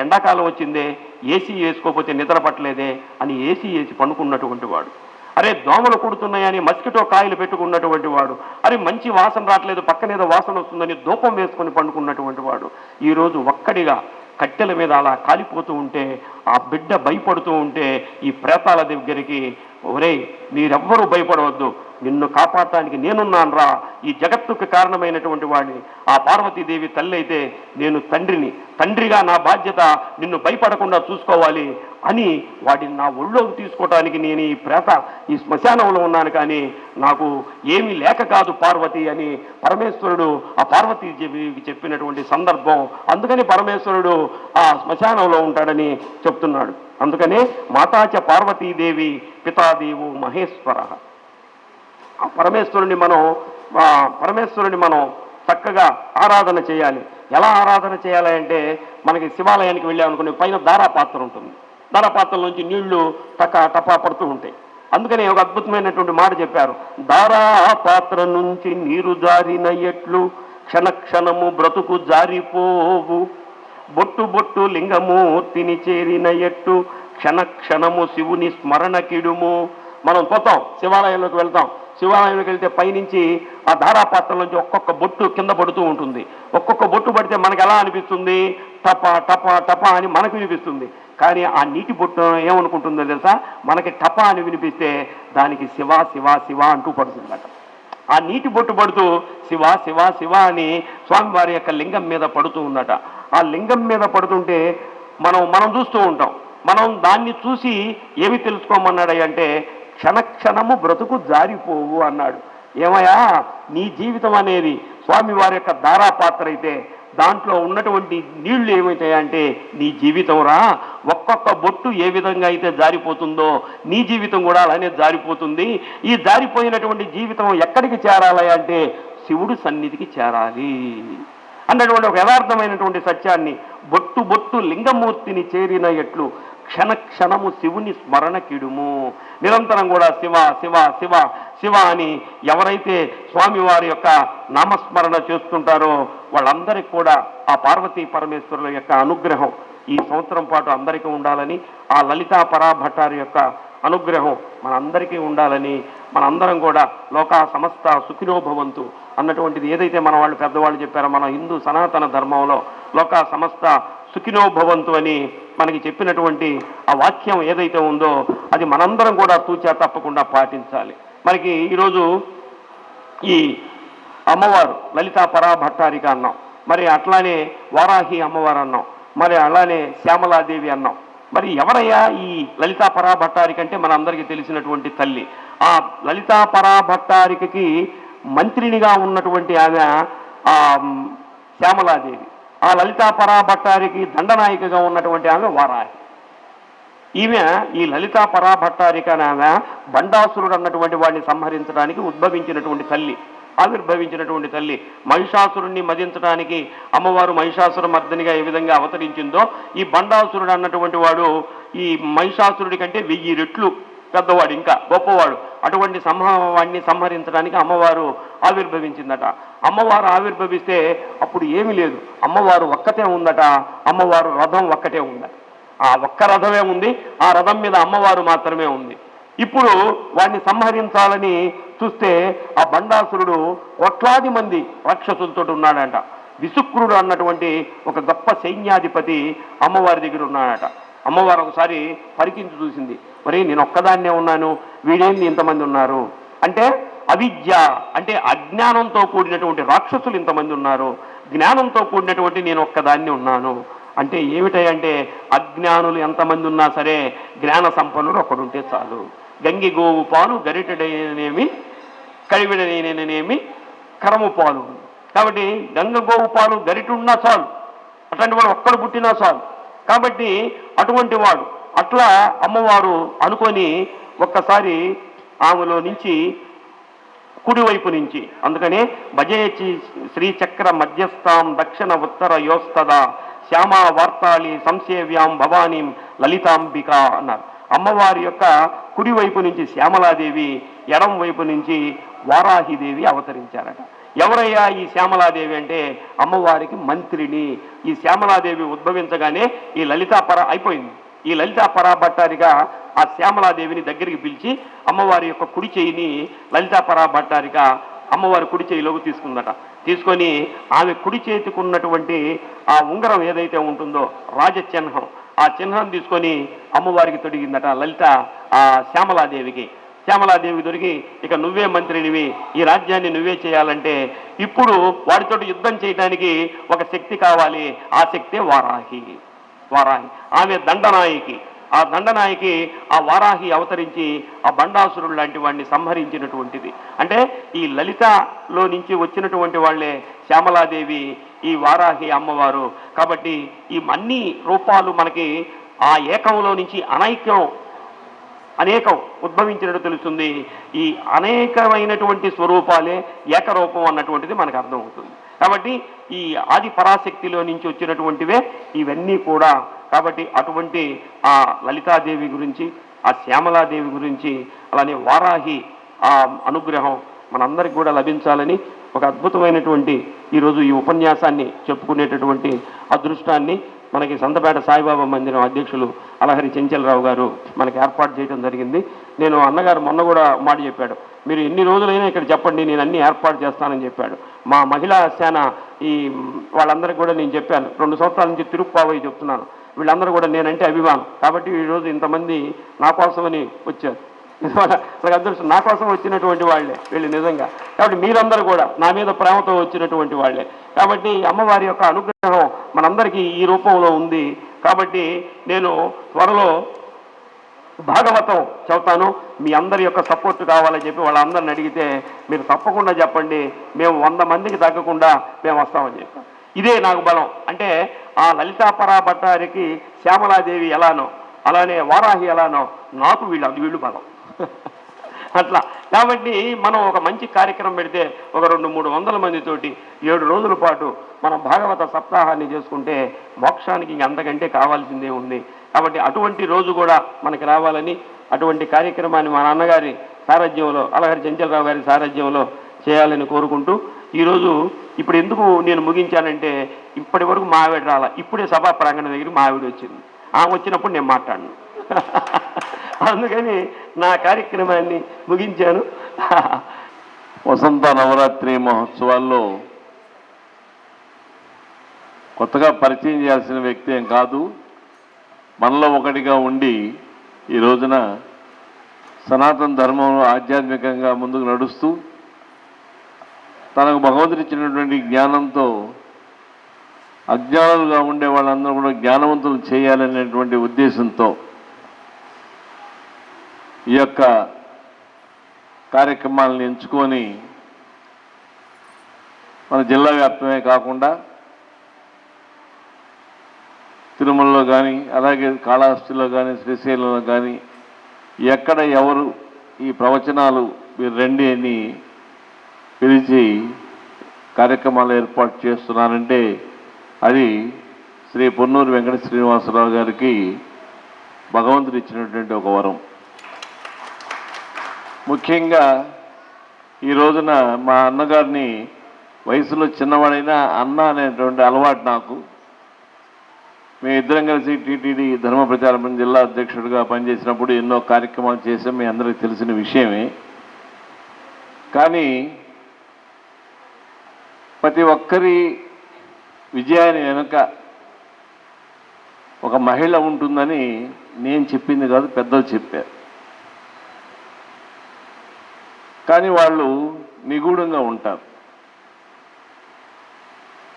ఎండాకాలం వచ్చిందే, ఏసీ వేసుకోకపోతే నిద్ర పట్టలేదే అని ఏసీ వేసి పండుకున్నటువంటి వాడు, అరే దోమలు కుడుతున్నాయని మస్కిటో కాయలు పెట్టుకున్నటువంటి వాడు, అరే మంచి వాసన రావట్లేదు పక్కనేదో వాసన వస్తుందని ధూపం వేసుకొని పండుకున్నటువంటి వాడు ఈరోజు ఒక్కడిగా కట్టెల మీద అలా కాలిపోతూ ఉంటే ఆ బిడ్డ భయపడుతూ ఉంటే ఈ ప్రేతాల దగ్గరికి, ఒరేయ్ మీరెవ్వరూ భయపడవద్దు, నిన్ను కాపాడటానికి నేనున్నాను రా, ఈ జగత్తుకు కారణమైనటువంటి వాడిని, ఆ పార్వతీదేవి తల్లి అయితే నేను తండ్రిగా నా బాధ్యత నిన్ను భయపడకుండా చూసుకోవాలి అని వాడిని నా ఒళ్ళోకి తీసుకోవటానికి నేను ఈ శ్మశానంలో ఉన్నాను, కానీ నాకు ఏమీ లేక కాదు పార్వతి అని పరమేశ్వరుడు ఆ పార్వతీదేవికి చెప్పినటువంటి సందర్భం. అందుకని పరమేశ్వరుడు ఆ శ్మశానంలో ఉంటాడని చెప్తున్నాడు. అందుకనే మాతాచ పార్వతీదేవి పితాదేవు మహేశ్వర. ఆ పరమేశ్వరుని మనం చక్కగా ఆరాధన చేయాలి. ఎలా ఆరాధన చేయాలి అంటే మనకి శివాలయానికి వెళ్ళామనుకునే పైన దారాపాత్ర ఉంటుంది, దారాపాత్రలోంచి నీళ్లు టపా పడుతూ ఉంటాయి. అందుకనే ఒక అద్భుతమైనటువంటి మాట చెప్పారు, దారాపాత్ర నుంచి నీరు జారిన ఎట్లు క్షణక్షణము బ్రతుకు జారిపోవు, బొట్టు బొట్టు లింగమూర్తిని చేరిన ఎట్టు క్షణక్షణము శివుని స్మరణ కిడుము. మనం పోతాం శివాలయంలోకి వెళ్తాం, శివాలయంలోకి వెళ్తే పైనుంచి ఆ ధారాపాత్ర నుంచి ఒక్కొక్క బొట్టు కింద పడుతూ ఉంటుంది. ఒక్కొక్క బొట్టు పడితే మనకు ఎలా అనిపిస్తుంది? టప టప టప అని మనకు వినిపిస్తుంది. కానీ ఆ నీటి బొట్టు ఏమనుకుంటుందో తెలుసా? మనకి టప అని వినిపిస్తే దానికి శివ శివ శివ అంటూ పడుతుందట. ఆ నీటి బొట్టు పడుతూ శివ శివ శివ అని స్వామివారి యొక్క లింగం మీద పడుతూ ఉందట. ఆ లింగం మీద పడుతుంటే మనం చూస్తూ ఉంటాం. మనం దాన్ని చూసి ఏమి తెలుసుకోమన్నాడంటే క్షణక్షణము బ్రతుకు జారిపోవు అన్నాడు. ఏమయ్యా, నీ జీవితం అనేది స్వామివారి యొక్క ధారాపాత్ర అయితే దాంట్లో ఉన్నటువంటి నీళ్లు ఏమవుతాయంటే నీ జీవితం రా. ఒక్కొక్క బొట్టు ఏ విధంగా అయితే జారిపోతుందో నీ జీవితం కూడా అలానే జారిపోతుంది. ఈ జారిపోయినటువంటి జీవితం ఎక్కడికి చేరాలి అంటే శివుడి సన్నిధికి చేరాలి అన్నటువంటి ఒక యథార్థమైనటువంటి సత్యాన్ని బొట్టు బొట్టు లింగమూర్తిని చేరిన ఎట్లు క్షణ క్షణము శివుని స్మరణ కిడుము. నిరంతరం కూడా శివ శివ శివ శివ అని ఎవరైతే స్వామివారి యొక్క నామస్మరణ చేస్తుంటారో వాళ్ళందరికీ కూడా ఆ పార్వతీ పరమేశ్వరుల యొక్క అనుగ్రహం ఈ సంవత్సరం పాటు అందరికీ ఉండాలని, ఆ లలితా పరాభట్టారి యొక్క అనుగ్రహం మనందరికీ ఉండాలని, మనందరం కూడా లోకా సమస్త సుఖినో భవంతు అన్నటువంటిది ఏదైతే మన వాళ్ళు పెద్దవాళ్ళు చెప్పారో మన హిందూ సనాతన ధర్మంలో లోకా సమస్త సుఖినో భవంతు అని మనకి చెప్పినటువంటి ఆ వాక్యం ఏదైతే ఉందో అది మనందరం కూడా తూచా తప్పకుండా పాటించాలి. మనకి ఈరోజు ఈ అమ్మవారు లలితా పరాభట్టారిక అన్నాం, మరి అట్లానే వారాహి అమ్మవారు అన్నాం, మరి అలానే శ్యామలాదేవి అన్నాం. మరి ఎవరయ్యా ఈ లలితా పరాభట్టారిక అంటే మన అందరికీ తెలిసినటువంటి తల్లి. ఆ లలితా పరాభట్టారికకి మంత్రినిగా ఉన్నటువంటి ఆమె శ్యామలాదేవి. ఆ లలితా పరాభట్టారికి దండనాయికగా ఉన్నటువంటి ఆమె వారాహి. ఈమె ఈ లలితా పరాభట్టారిక ఆమె బండాసురుడు అన్నటువంటి వాడిని సంహరించడానికి ఉద్భవించినటువంటి తల్లి, ఆవిర్భవించినటువంటి తల్లి. మహిషాసురుణ్ణి మదించడానికి అమ్మవారు మహిషాసుర మర్దనిగా ఏ విధంగా అవతరించిందో ఈ బండాసురుడు అన్నటువంటి వాడు ఈ మహిషాసురుడి కంటే 1000 రెట్లు పెద్దవాడు, ఇంకా గొప్పవాడు. అటువంటి వాడిని సంహరించడానికి అమ్మవారు ఆవిర్భవించిందట. అమ్మవారు ఆవిర్భవిస్తే అప్పుడు ఏమీ లేదు, అమ్మవారు ఒక్కటే ఉందట. అమ్మవారు రథం ఒక్కటే ఉందట. ఆ ఒక్క రథమే ఉంది, ఆ రథం మీద అమ్మవారు మాత్రమే ఉంది. ఇప్పుడు వాడిని సంహరించాలని చూస్తే ఆ బండాసురుడు కోట్లాది మంది రాక్షసులతో ఉన్నాడంట. విసుక్రుడు అన్నటువంటి ఒక గొప్ప సైన్యాధిపతి అమ్మవారి దగ్గర ఉన్నాడట. అమ్మవారు ఒకసారి పరికించి చూసింది, మరి నేను ఒక్కదాన్నే ఉన్నాను, వీడేంది ఇంతమంది ఉన్నారు అంటే అవిద్య అంటే అజ్ఞానంతో కూడినటువంటి రాక్షసులు ఇంతమంది ఉన్నారు, జ్ఞానంతో కూడినటువంటి నేను ఒక్కదాన్ని ఉన్నాను అంటే ఏమిటంటే అజ్ఞానులు ఎంతమంది ఉన్నా సరే జ్ఞాన సంపన్నుడు ఒకడుంటే చాలు. గంగి గోవు పాలు గరిటెడనేమి కడివిడనేమి కరము పాలు. కాబట్టి గంగ గోవు పాలు గరిటున్నా చాలు, అట్లాంటి వాడు ఒక్కడు పుట్టినా చాలు. కాబట్టి అటువంటి వాడు అట్లా అమ్మవారు అనుకొని ఒక్కసారి ఆమెలో నుంచి కుడివైపు నుంచి, అందుకనే భజేచి శ్రీచక్ర మధ్యస్థాం దక్షిణ ఉత్తర యోస్తదా శ్యామా వార్తాళి సంసేవ్యాం భవానీం లలితాంబిక అన్నారు. అమ్మవారి యొక్క కుడివైపు నుంచి శ్యామలాదేవి, ఎడం వైపు నుంచి వారాహిదేవి అవతరించారట. ఎవరయ్యా ఈ శ్యామలాదేవి అంటే అమ్మవారికి మంత్రిని. ఈ శ్యామలాదేవి ఉద్భవించగానే ఈ అయిపోయింది. ఈ లలితా పరాభట్టారిగా ఆ శ్యామలాదేవిని దగ్గరికి పిలిచి అమ్మవారి యొక్క కుడి చేయిని లలితా పరాభట్టారిగా అమ్మవారి కుడి చేయిలోకి తీసుకుందట. తీసుకొని ఆమె కుడి చేతికి ఉన్నటువంటి ఆ ఉంగరం ఏదైతే ఉంటుందో రాజచిహ్నం, ఆ చిహ్నం తీసుకొని అమ్మవారికి తొడిగిందట ఆ శ్యామలాదేవికి. శ్యామలాదేవి దొరికి ఇక నువ్వే మంత్రినివి, ఈ రాజ్యాన్ని నువ్వే చేయాలంటే ఇప్పుడు వాడితో యుద్ధం చేయడానికి ఒక శక్తి కావాలి, ఆ శక్తే వారాహి. ఆమె దండనాయికి. ఆ దండనాయికి ఆ వారాహి అవతరించి ఆ బండాసురుడు లాంటి వాడిని సంహరించినటువంటిది. అంటే ఈ లలితలో నుంచి వచ్చినటువంటి వాళ్లే శ్యామలాదేవి, ఈ వారాహి అమ్మవారు. కాబట్టి ఈ అన్ని రూపాలు మనకి ఆ ఏకంలో నుంచి అనేకం ఉద్భవించినట్టు తెలుస్తుంది. ఈ అనేకమైనటువంటి స్వరూపాలే ఏకరూపం అన్నటువంటిది మనకు అర్థమవుతుంది. కాబట్టి ఈ ఆది పరాశక్తిలో నుంచి వచ్చినటువంటివే ఇవన్నీ కూడా. కాబట్టి అటువంటి ఆ లలితాదేవి గురించి, ఆ శ్యామలాదేవి గురించి, అలానే వారాహి ఆ అనుగ్రహం మనందరికి కూడా లభించాలని ఒక అద్భుతమైనటువంటి ఈరోజు ఈ ఉపన్యాసాన్ని చెప్పుకునేటటువంటి అదృష్టాన్ని మనకి సంతపేట సాయిబాబా మందిరం అధ్యక్షులు అలహరి చెంచలరావు గారు మనకి ఏర్పాటు చేయడం జరిగింది. నేను అన్నగారు మొన్న కూడా మాట చెప్పాడు, మీరు ఎన్ని రోజులైనా ఇక్కడ చెప్పండి, నేను అన్ని ఏర్పాటు చేస్తానని చెప్పాడు. మా మహిళా సేన ఈ వాళ్ళందరికీ కూడా నేను చెప్పాను, 2 సంవత్సరాల నుంచి తిరుప్పావై చెప్తున్నాను, వీళ్ళందరూ కూడా నేనంటే అభిమానం కాబట్టి ఈరోజు ఇంతమంది నా కోసమని వచ్చారు. నాకు అదృష్టం, నా కోసం వచ్చినటువంటి వాళ్ళే వీళ్ళు నిజంగా. కాబట్టి మీరందరూ కూడా నా మీద ప్రేమతో వచ్చినటువంటి వాళ్ళే. కాబట్టి అమ్మవారి యొక్క అనుగ్రహం మనందరికీ ఈ రూపంలో ఉంది. కాబట్టి నేను త్వరలో భాగవతం చెబుతాను, మీ అందరి యొక్క సపోర్ట్ కావాలని చెప్పి వాళ్ళందరిని అడిగితే మీరు తప్పకుండా చెప్పండి, మేము 100 మందికి తగ్గకుండా మేము వస్తామని చెప్పాం. ఇదే నాకు బలం. అంటే ఆ లలితాపరా భట్టారికి శ్యామలాదేవి ఎలానో, అలానే వారాహి ఎలానో, నాకు వీళ్ళు బలం అట్లా. కాబట్టి మనం ఒక మంచి కార్యక్రమం పెడితే ఒక 200-300 మందితోటి 7 రోజుల పాటు మనం భాగవత సప్తాహాన్ని చేసుకుంటే మోక్షానికి అంతకంటే కావాల్సిందే ఉంది. కాబట్టి అటువంటి రోజు కూడా మనకి రావాలని, అటువంటి కార్యక్రమాన్ని మా నాన్నగారి సారథ్యంలో, అలగారి చెంచలరావు గారి సారథ్యంలో చేయాలని కోరుకుంటూ, ఈరోజు ఇప్పుడు ఎందుకు నేను ముగించానంటే, ఇప్పటి వరకు మా ఆవిడ రాలా, ఇప్పుడే సభా ప్రాంగణం దగ్గర మా ఆవిడ వచ్చింది. ఆమె వచ్చినప్పుడు నేను మాట్లాడను అందుకని నా కార్యక్రమాన్ని ముగించాను. వసంత నవరాత్రి మహోత్సవాల్లో కొత్తగా పరిచయం చేయాల్సిన వ్యక్తి ఏం కాదు, మనలో ఒకటిగా ఉండి ఈ రోజున సనాతన ధర్మంలో ఆధ్యాత్మికంగా ముందుకు నడుస్తూ తనకు భగవంతుడు ఇచ్చినటువంటి జ్ఞానంతో అజ్ఞానులుగా ఉండే వాళ్ళందరూ కూడా జ్ఞానవంతులు చేయాలనేటువంటి ఉద్దేశంతో ఈ యొక్క కార్యక్రమాలను ఎంచుకొని మన జిల్లా వ్యాప్తమే కాకుండా తిరుమలలో కానీ, అలాగే కాళహస్తిలో కానీ, శ్రీశైలంలో కానీ ఎక్కడ ఎవరు ఈ ప్రవచనాలు మీరు రండి అని పిలిచి కార్యక్రమాలు ఏర్పాటు చేస్తున్నారంటే అది శ్రీ పొన్నూరు వెంకట శ్రీనివాసరావు గారికి భగవంతుడు ఇచ్చినటువంటి ఒక వరం. ముఖ్యంగా ఈ రోజున మా అన్నగారిని, వయసులో చిన్నవాడైనా అన్న అనేటువంటి అలవాటు నాకు. మేమిద్దరం కలిసి టీటీడీ ధర్మ ప్రచారం జిల్లా అధ్యక్షుడిగా పనిచేసినప్పుడు ఎన్నో కార్యక్రమాలు చేసాం, మీ అందరికీ తెలిసిన విషయమే. కానీ ప్రతి ఒక్కరి విజయాన్ని వెనుక ఒక మహిళ ఉంటుందని నేను చెప్పింది కాదు, పెద్దలు చెప్పారు. కానీ వాళ్ళు నిగూఢంగా ఉంటారు,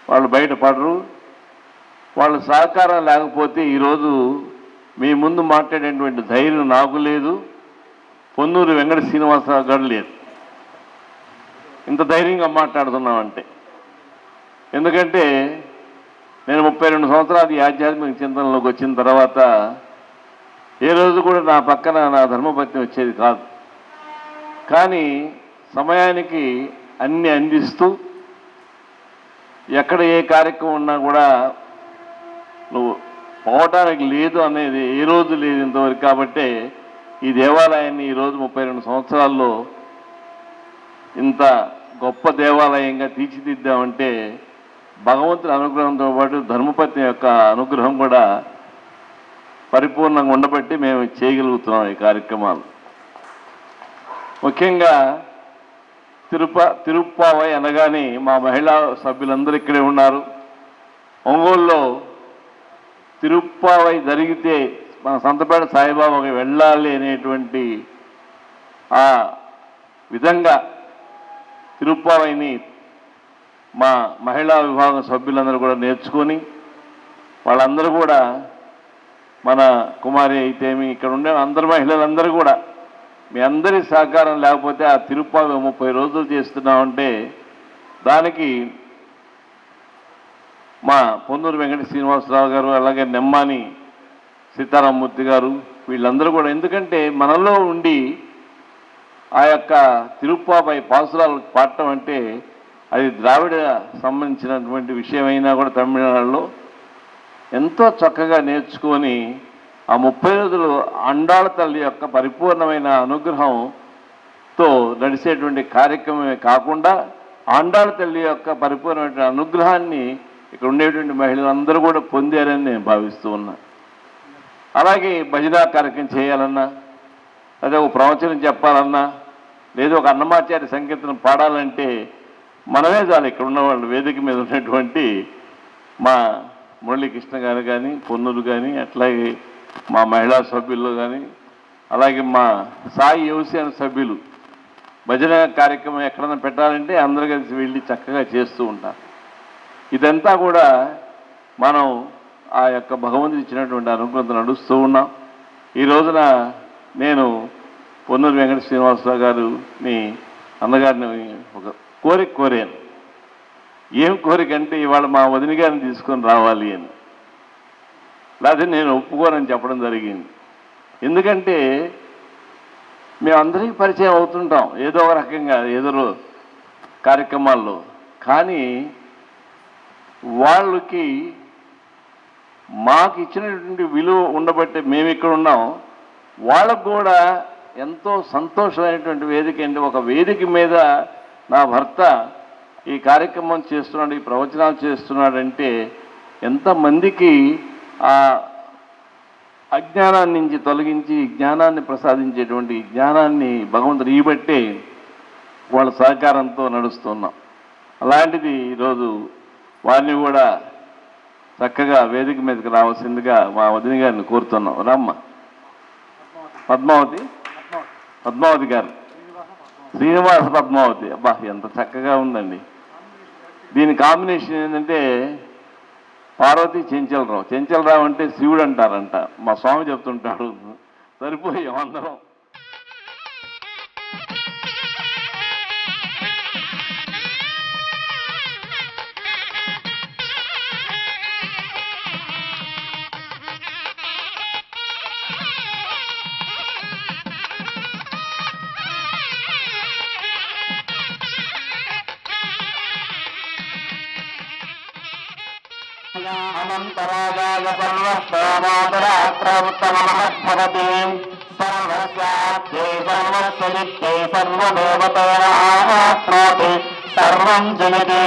వాళ్ళు బయటపడరు. వాళ్ళ సహకారం లేకపోతే ఈరోజు మీ ముందు మాట్లాడేటువంటి ధైర్యం నాకు లేదు, పొన్నూరు వెంకట శ్రీనివాసరావు గారు లేదు. ఇంత ధైర్యంగా మాట్లాడుతున్నామంటే ఎందుకంటే నేను 32 సంవత్సరాలు ఈ ఆధ్యాత్మిక చింతనలోకి వచ్చిన తర్వాత ఏ రోజు కూడా నా పక్కన నా ధర్మపత్ని వచ్చేది కాదు. కానీ సమయానికి అన్ని అందిస్తూ ఎక్కడ ఏ కార్యక్రమం ఉన్నా కూడా నువ్వు పోవటానికి లేదు అనేది ఏ రోజు లేదు ఇంతవరకు. కాబట్టే ఈ దేవాలయాన్ని ఈరోజు 32 సంవత్సరాల్లో ఇంత గొప్ప దేవాలయంగా తీర్చిదిద్దామంటే భగవంతుని అనుగ్రహంతో పాటు ధర్మపత్ని యొక్క అనుగ్రహం కూడా పరిపూర్ణంగా ఉండబట్టి మేము చేయగలుగుతున్నాం ఈ కార్యక్రమాలు. ముఖ్యంగా తిరుప్పావై అనగానే మా మహిళా సభ్యులందరూ ఇక్కడే ఉన్నారు. ఒంగోలులో తిరుప్పావై జరిగితే మన సంతపేట సాయిబాబాకి వెళ్ళాలి అనేటువంటి ఆ విధంగా తిరుప్పావైని మా మహిళా విభాగం సభ్యులందరూ కూడా నేర్చుకొని వాళ్ళందరూ కూడా మన కుమారి అయితేమి ఇక్కడ ఉండే అందరు మహిళలందరూ కూడా మీ అందరి సహకారం లేకపోతే ఆ తిరుప్పావై 30 రోజులు చేస్తున్నామంటే దానికి మా పొన్నూరు వెంకట శ్రీనివాసరావు గారు, అలాగే నెమ్మాని సీతారామమూర్తి గారు, వీళ్ళందరూ కూడా, ఎందుకంటే మనలో ఉండి ఆ యొక్క తిరుప్పావై పాసురాలు పాడటం అంటే అది ద్రావిడ సంబంధించినటువంటి విషయమైనా కూడా తమిళనాడులో ఎంతో చక్కగా నేర్చుకొని ఆ 30 రోజులు అండాళ తల్లి యొక్క పరిపూర్ణమైన అనుగ్రహంతో నడిచేటువంటి కార్యక్రమమే కాకుండా ఆండాళ తల్లి యొక్క పరిపూర్ణమైన అనుగ్రహాన్ని ఇక్కడ ఉండేటువంటి మహిళలందరూ కూడా పొందారని నేను భావిస్తూ ఉన్నా. అలాగే భజనా కార్యక్రమం చేయాలన్నా, అదే ఒక ప్రవచనం చెప్పాలన్నా, లేదు ఒక అన్నమాచార్య సంకీర్తన పాడాలంటే మనమే చాలు. ఇక్కడ ఉన్నవాళ్ళు వేదిక మీద ఉన్నటువంటి మా మురళీకృష్ణ గారు కానీ, పొన్నులు కానీ, అట్లాగే మా మహిళా సభ్యులు కానీ, అలాగే మా సాయి యువసేన సభ్యులు భజన కార్యక్రమం ఎక్కడైనా పెట్టాలంటే అందరూ కలిసి వెళ్ళి చక్కగా చేస్తూ ఉంటారు. ఇదంతా కూడా మనం ఆ యొక్క భగవంతుడు ఇచ్చినటువంటి అనుగ్రహంతో నడుస్తూ ఉన్నాం. ఈ రోజున నేను పొన్నూరు వెంకట శ్రీనివాసరావు గారిని అన్నగారిని ఒక కోరాను. ఏం కోరిక అంటే ఇవాళ మా వదిన గారిని తీసుకొని రావాలి అని. లేకపోతే నేను ఒప్పుకోనని చెప్పడం జరిగింది. ఎందుకంటే మేమందరికీ పరిచయం అవుతుంటాం ఏదో ఒక రకంగా ఏదో కార్యక్రమాల్లో. కానీ వాళ్ళకి మాకు ఇచ్చినటువంటి విలువ ఉండబట్టే మేము ఇక్కడ ఉన్నాం. వాళ్ళకు కూడా ఎంతో సంతోషమైనటువంటి వేదిక అంటే ఒక వేదిక మీద నా భర్త ఈ కార్యక్రమం చేస్తున్నాడు, ఈ ప్రవచనాలు చేస్తున్నాడంటే ఎంతమందికి ఆ అజ్ఞానాన్ని నుంచి తొలగించి జ్ఞానాన్ని ప్రసాదించేటువంటి జ్ఞానాన్ని భగవంతుడు ఇవ్వబట్టే వాళ్ళ సహకారంతో నడుస్తున్నాం. అలాంటిది ఈరోజు వారిని కూడా చక్కగా వేదిక మీదకి రావాల్సిందిగా మా వదిన గారిని కోరుతున్నాం. రమ్మ పద్మావతి గారు, శ్రీనివాస పద్మావతి. అబ్బా ఎంత చక్కగా ఉందండి. దీని కాంబినేషన్ ఏంటంటే పార్వతి చెంచలరావు అంటే శివుడు అంటారంట. మా స్వామి చెప్తుంటాడు. సరిపోయాం అందరం. అనంతరాజాయ సర్వస్తోమాతరాత్రోత్తమమహద్భవతి సర్వస్యార్థే సర్వస్వజిత్తే సర్వదేవతేనాప్నోతి సర్వం జయతి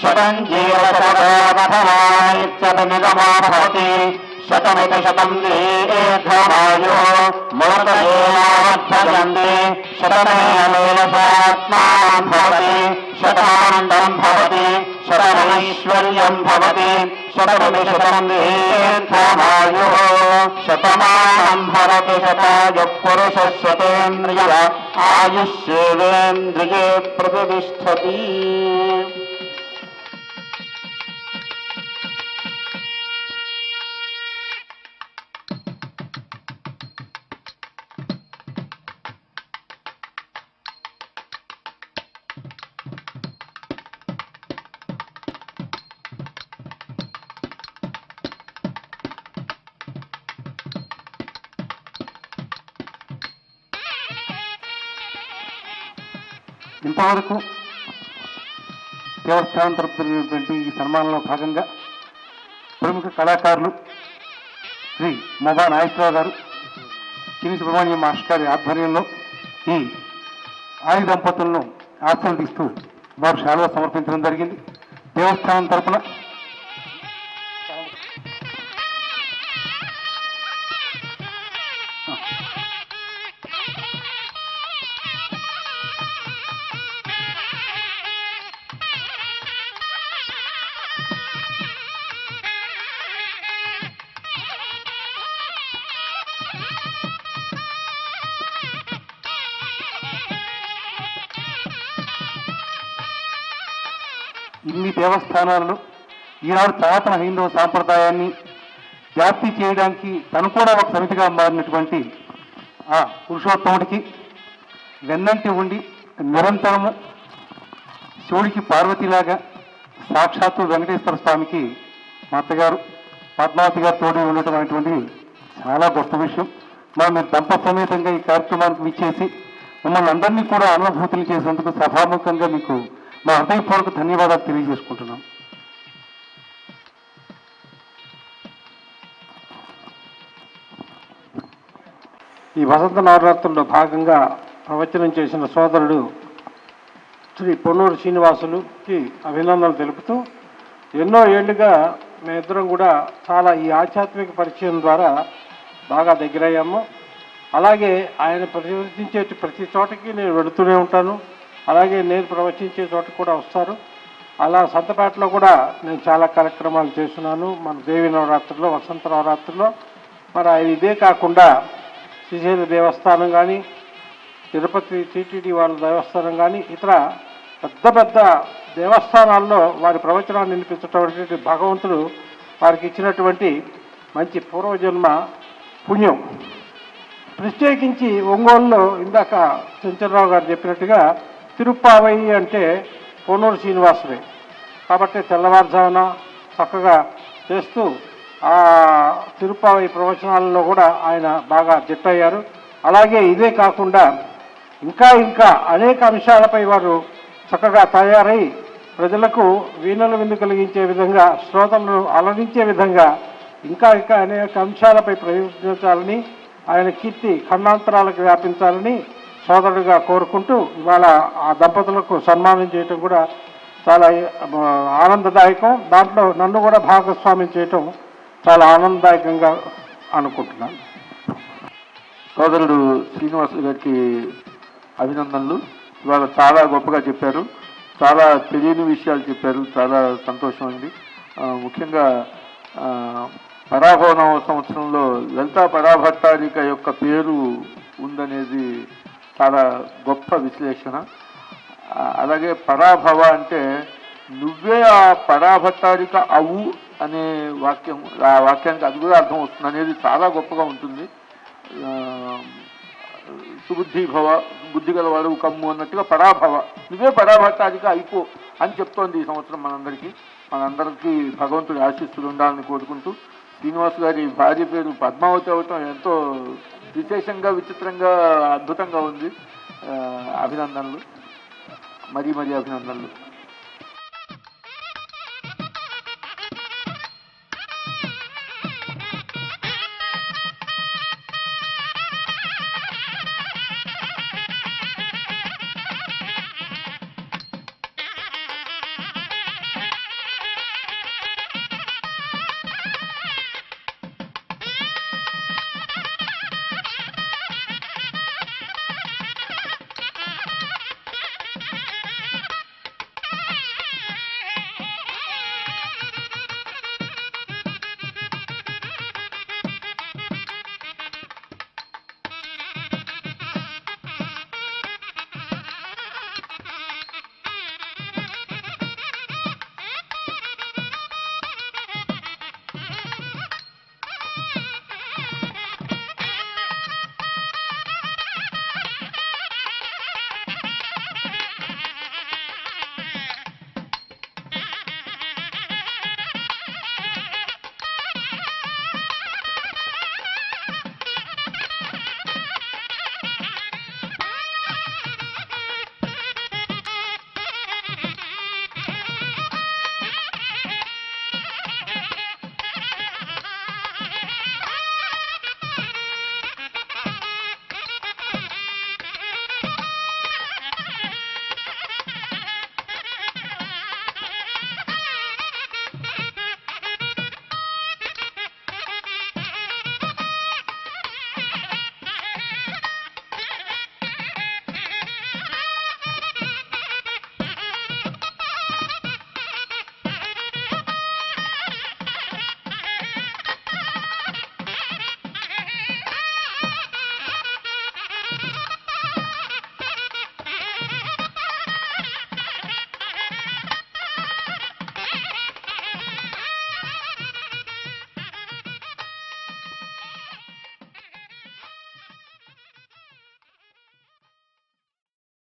శతం జీవశతమనిత్యతమిదమో భవతి శతమితి శతం దీర్ఘమాయుః మూర్తయేనావద్ధయంతి శతమేన సాత్మానం భవతి శతానందం భవతి శతమైశ్వర్యం భవతి శతమితి శతం దీర్ఘమాయుః శతమానం భవతి శతాయుః పురుషः శతేంద్రియ ఆయుష్యేంద్రియే ప్రతిష్టతి. ఇంతవరకు దేవస్థానం తరపునటువంటి ఈ సన్మానంలో భాగంగా ప్రముఖ కళాకారులు శ్రీ మొబా నాగేశ్వరరావు గారు, చిన్ని సుబ్రహ్మణ్యం మాస్టర్ గారి ఆధ్వర్యంలో ఈ ఆది దంపతులను ఆశీర్వదిస్తూ వారు శాలువా సమర్పించడం జరిగింది. దేవస్థానం తరపున ఇన్ని దేవస్థానాలను ఈనాడు సనాతన హైందవ సాంప్రదాయాన్ని వ్యాప్తి చేయడానికి తను కూడా ఒక సమితిగా మారినటువంటి ఆ పురుషోత్తముడికి వెన్నంటి ఉండి నిరంతరము శివుడికి పార్వతిలాగా సాక్షాత్తు వెంకటేశ్వర స్వామికి మా అత్తగారు పద్మావతి గారు తోడి ఉండటం అనేటువంటిది చాలా గొప్ప విషయం. మీరు దంపతి సమేతంగా ఈ కార్యక్రమానికి విచ్చేసి మమ్మల్ని అందరినీ కూడా అనుభూతులు చేసేందుకు సభాముఖంగా మీకు మా హృదయపూర్వక ధన్యవాదాలు తెలియజేసుకుంటున్నాం. ఈ వసంత నవరాత్రుల్లో భాగంగా ప్రవచనం చేసిన సోదరుడు శ్రీ పొన్నూరు శ్రీనివాసులుకి అభినందనలు తెలుపుతూ, ఎన్నో ఏళ్లుగా మేమిద్దరం కూడా చాలా ఈ ఆధ్యాత్మిక పరిచయం ద్వారా బాగా దగ్గరయ్యాము. అలాగే ఆయన ప్రవర్తించే ప్రతి చోటకి నేను వెళుతూనే ఉంటాను. అలాగే నేను ప్రవచించే చోట కూడా వస్తారు. అలా సంతపేటలో కూడా నేను చాలా కార్యక్రమాలు చేస్తున్నాను. మన దేవి నవరాత్రుల్లో, వసంత నవరాత్రుల్లో. మరి ఆయన ఇదే కాకుండా శ్రీశైల దేవస్థానం కానీ, తిరుపతి టీటీడీ వాళ్ళ దేవస్థానం కానీ, ఇతర పెద్ద పెద్ద దేవస్థానాల్లో వారి ప్రవచనాన్ని వినిపించటువంటి భగవంతుడు వారికి ఇచ్చినటువంటి మంచి పూర్వజన్మ పుణ్యం. ప్రత్యేకించి ఒంగోలులో ఇందాక చంచలరావు గారు చెప్పినట్టుగా తిరుప్పావై అంటే పొన్నూరు శ్రీనివాసుడే కాబట్టి తెల్లవారుజామున చక్కగా చేస్తూ ఆ తిరుప్పావై ప్రవచనాలలో కూడా ఆయన బాగా దిట్టయ్యారు. అలాగే ఇదే కాకుండా ఇంకా అనేక అంశాలపై వారు చక్కగా తయారై ప్రజలకు వీణుల విందు కలిగించే విధంగా, శ్రోతలను అలరించే విధంగా ఇంకా అనేక అంశాలపై ప్రయత్నించాలని, ఆయన కీర్తి ఖండాంతరాలకు వ్యాపించాలని సోదరుడిగా కోరుకుంటూ ఇవాళ ఆ దంపతులకు సన్మానం చేయటం కూడా చాలా ఆనందదాయకం. దాంట్లో నన్ను కూడా భాగస్వామ్యం చేయటం చాలా ఆనందదాయకంగా అనుకుంటున్నాను. సోదరుడు శ్రీనివాసులు గారికి అభినందనలు. ఇవాళ చాలా గొప్పగా చెప్పారు, చాలా తెలియని విషయాలు చెప్పారు. చాలా సంతోషం అండి. ముఖ్యంగా పరాభవ సంవత్సరంలో లలితా పరాభట్టారిక యొక్క పేరు ఉందనేది చాలా గొప్ప విశ్లేషణ. అలాగే పరాభవ అంటే నువ్వే ఆ పరాభట్టారిక అవు అనే వాక్యం, ఆ వాక్యానికి అది కూడా అర్థం వస్తుంది అనేది చాలా గొప్పగా ఉంటుంది. సుబుద్ధి భవ, బుద్ధి గలవాడు కమ్ము అన్నట్టుగా పరాభవ, నువ్వే పరాభట్టారిక అయిపో అని చెప్తోంది ఈ సంవత్సరం మనందరికీ భగవంతుడి ఆశీస్సులు ఉండాలని కోరుకుంటూ, శ్రీనివాస్ గారి భార్య పేరు పద్మావతి అవటం ఎంతో విశేషంగా, విచిత్రంగా, అద్భుతంగా ఉంది. అభినందనలు, మరీ అభినందనలు.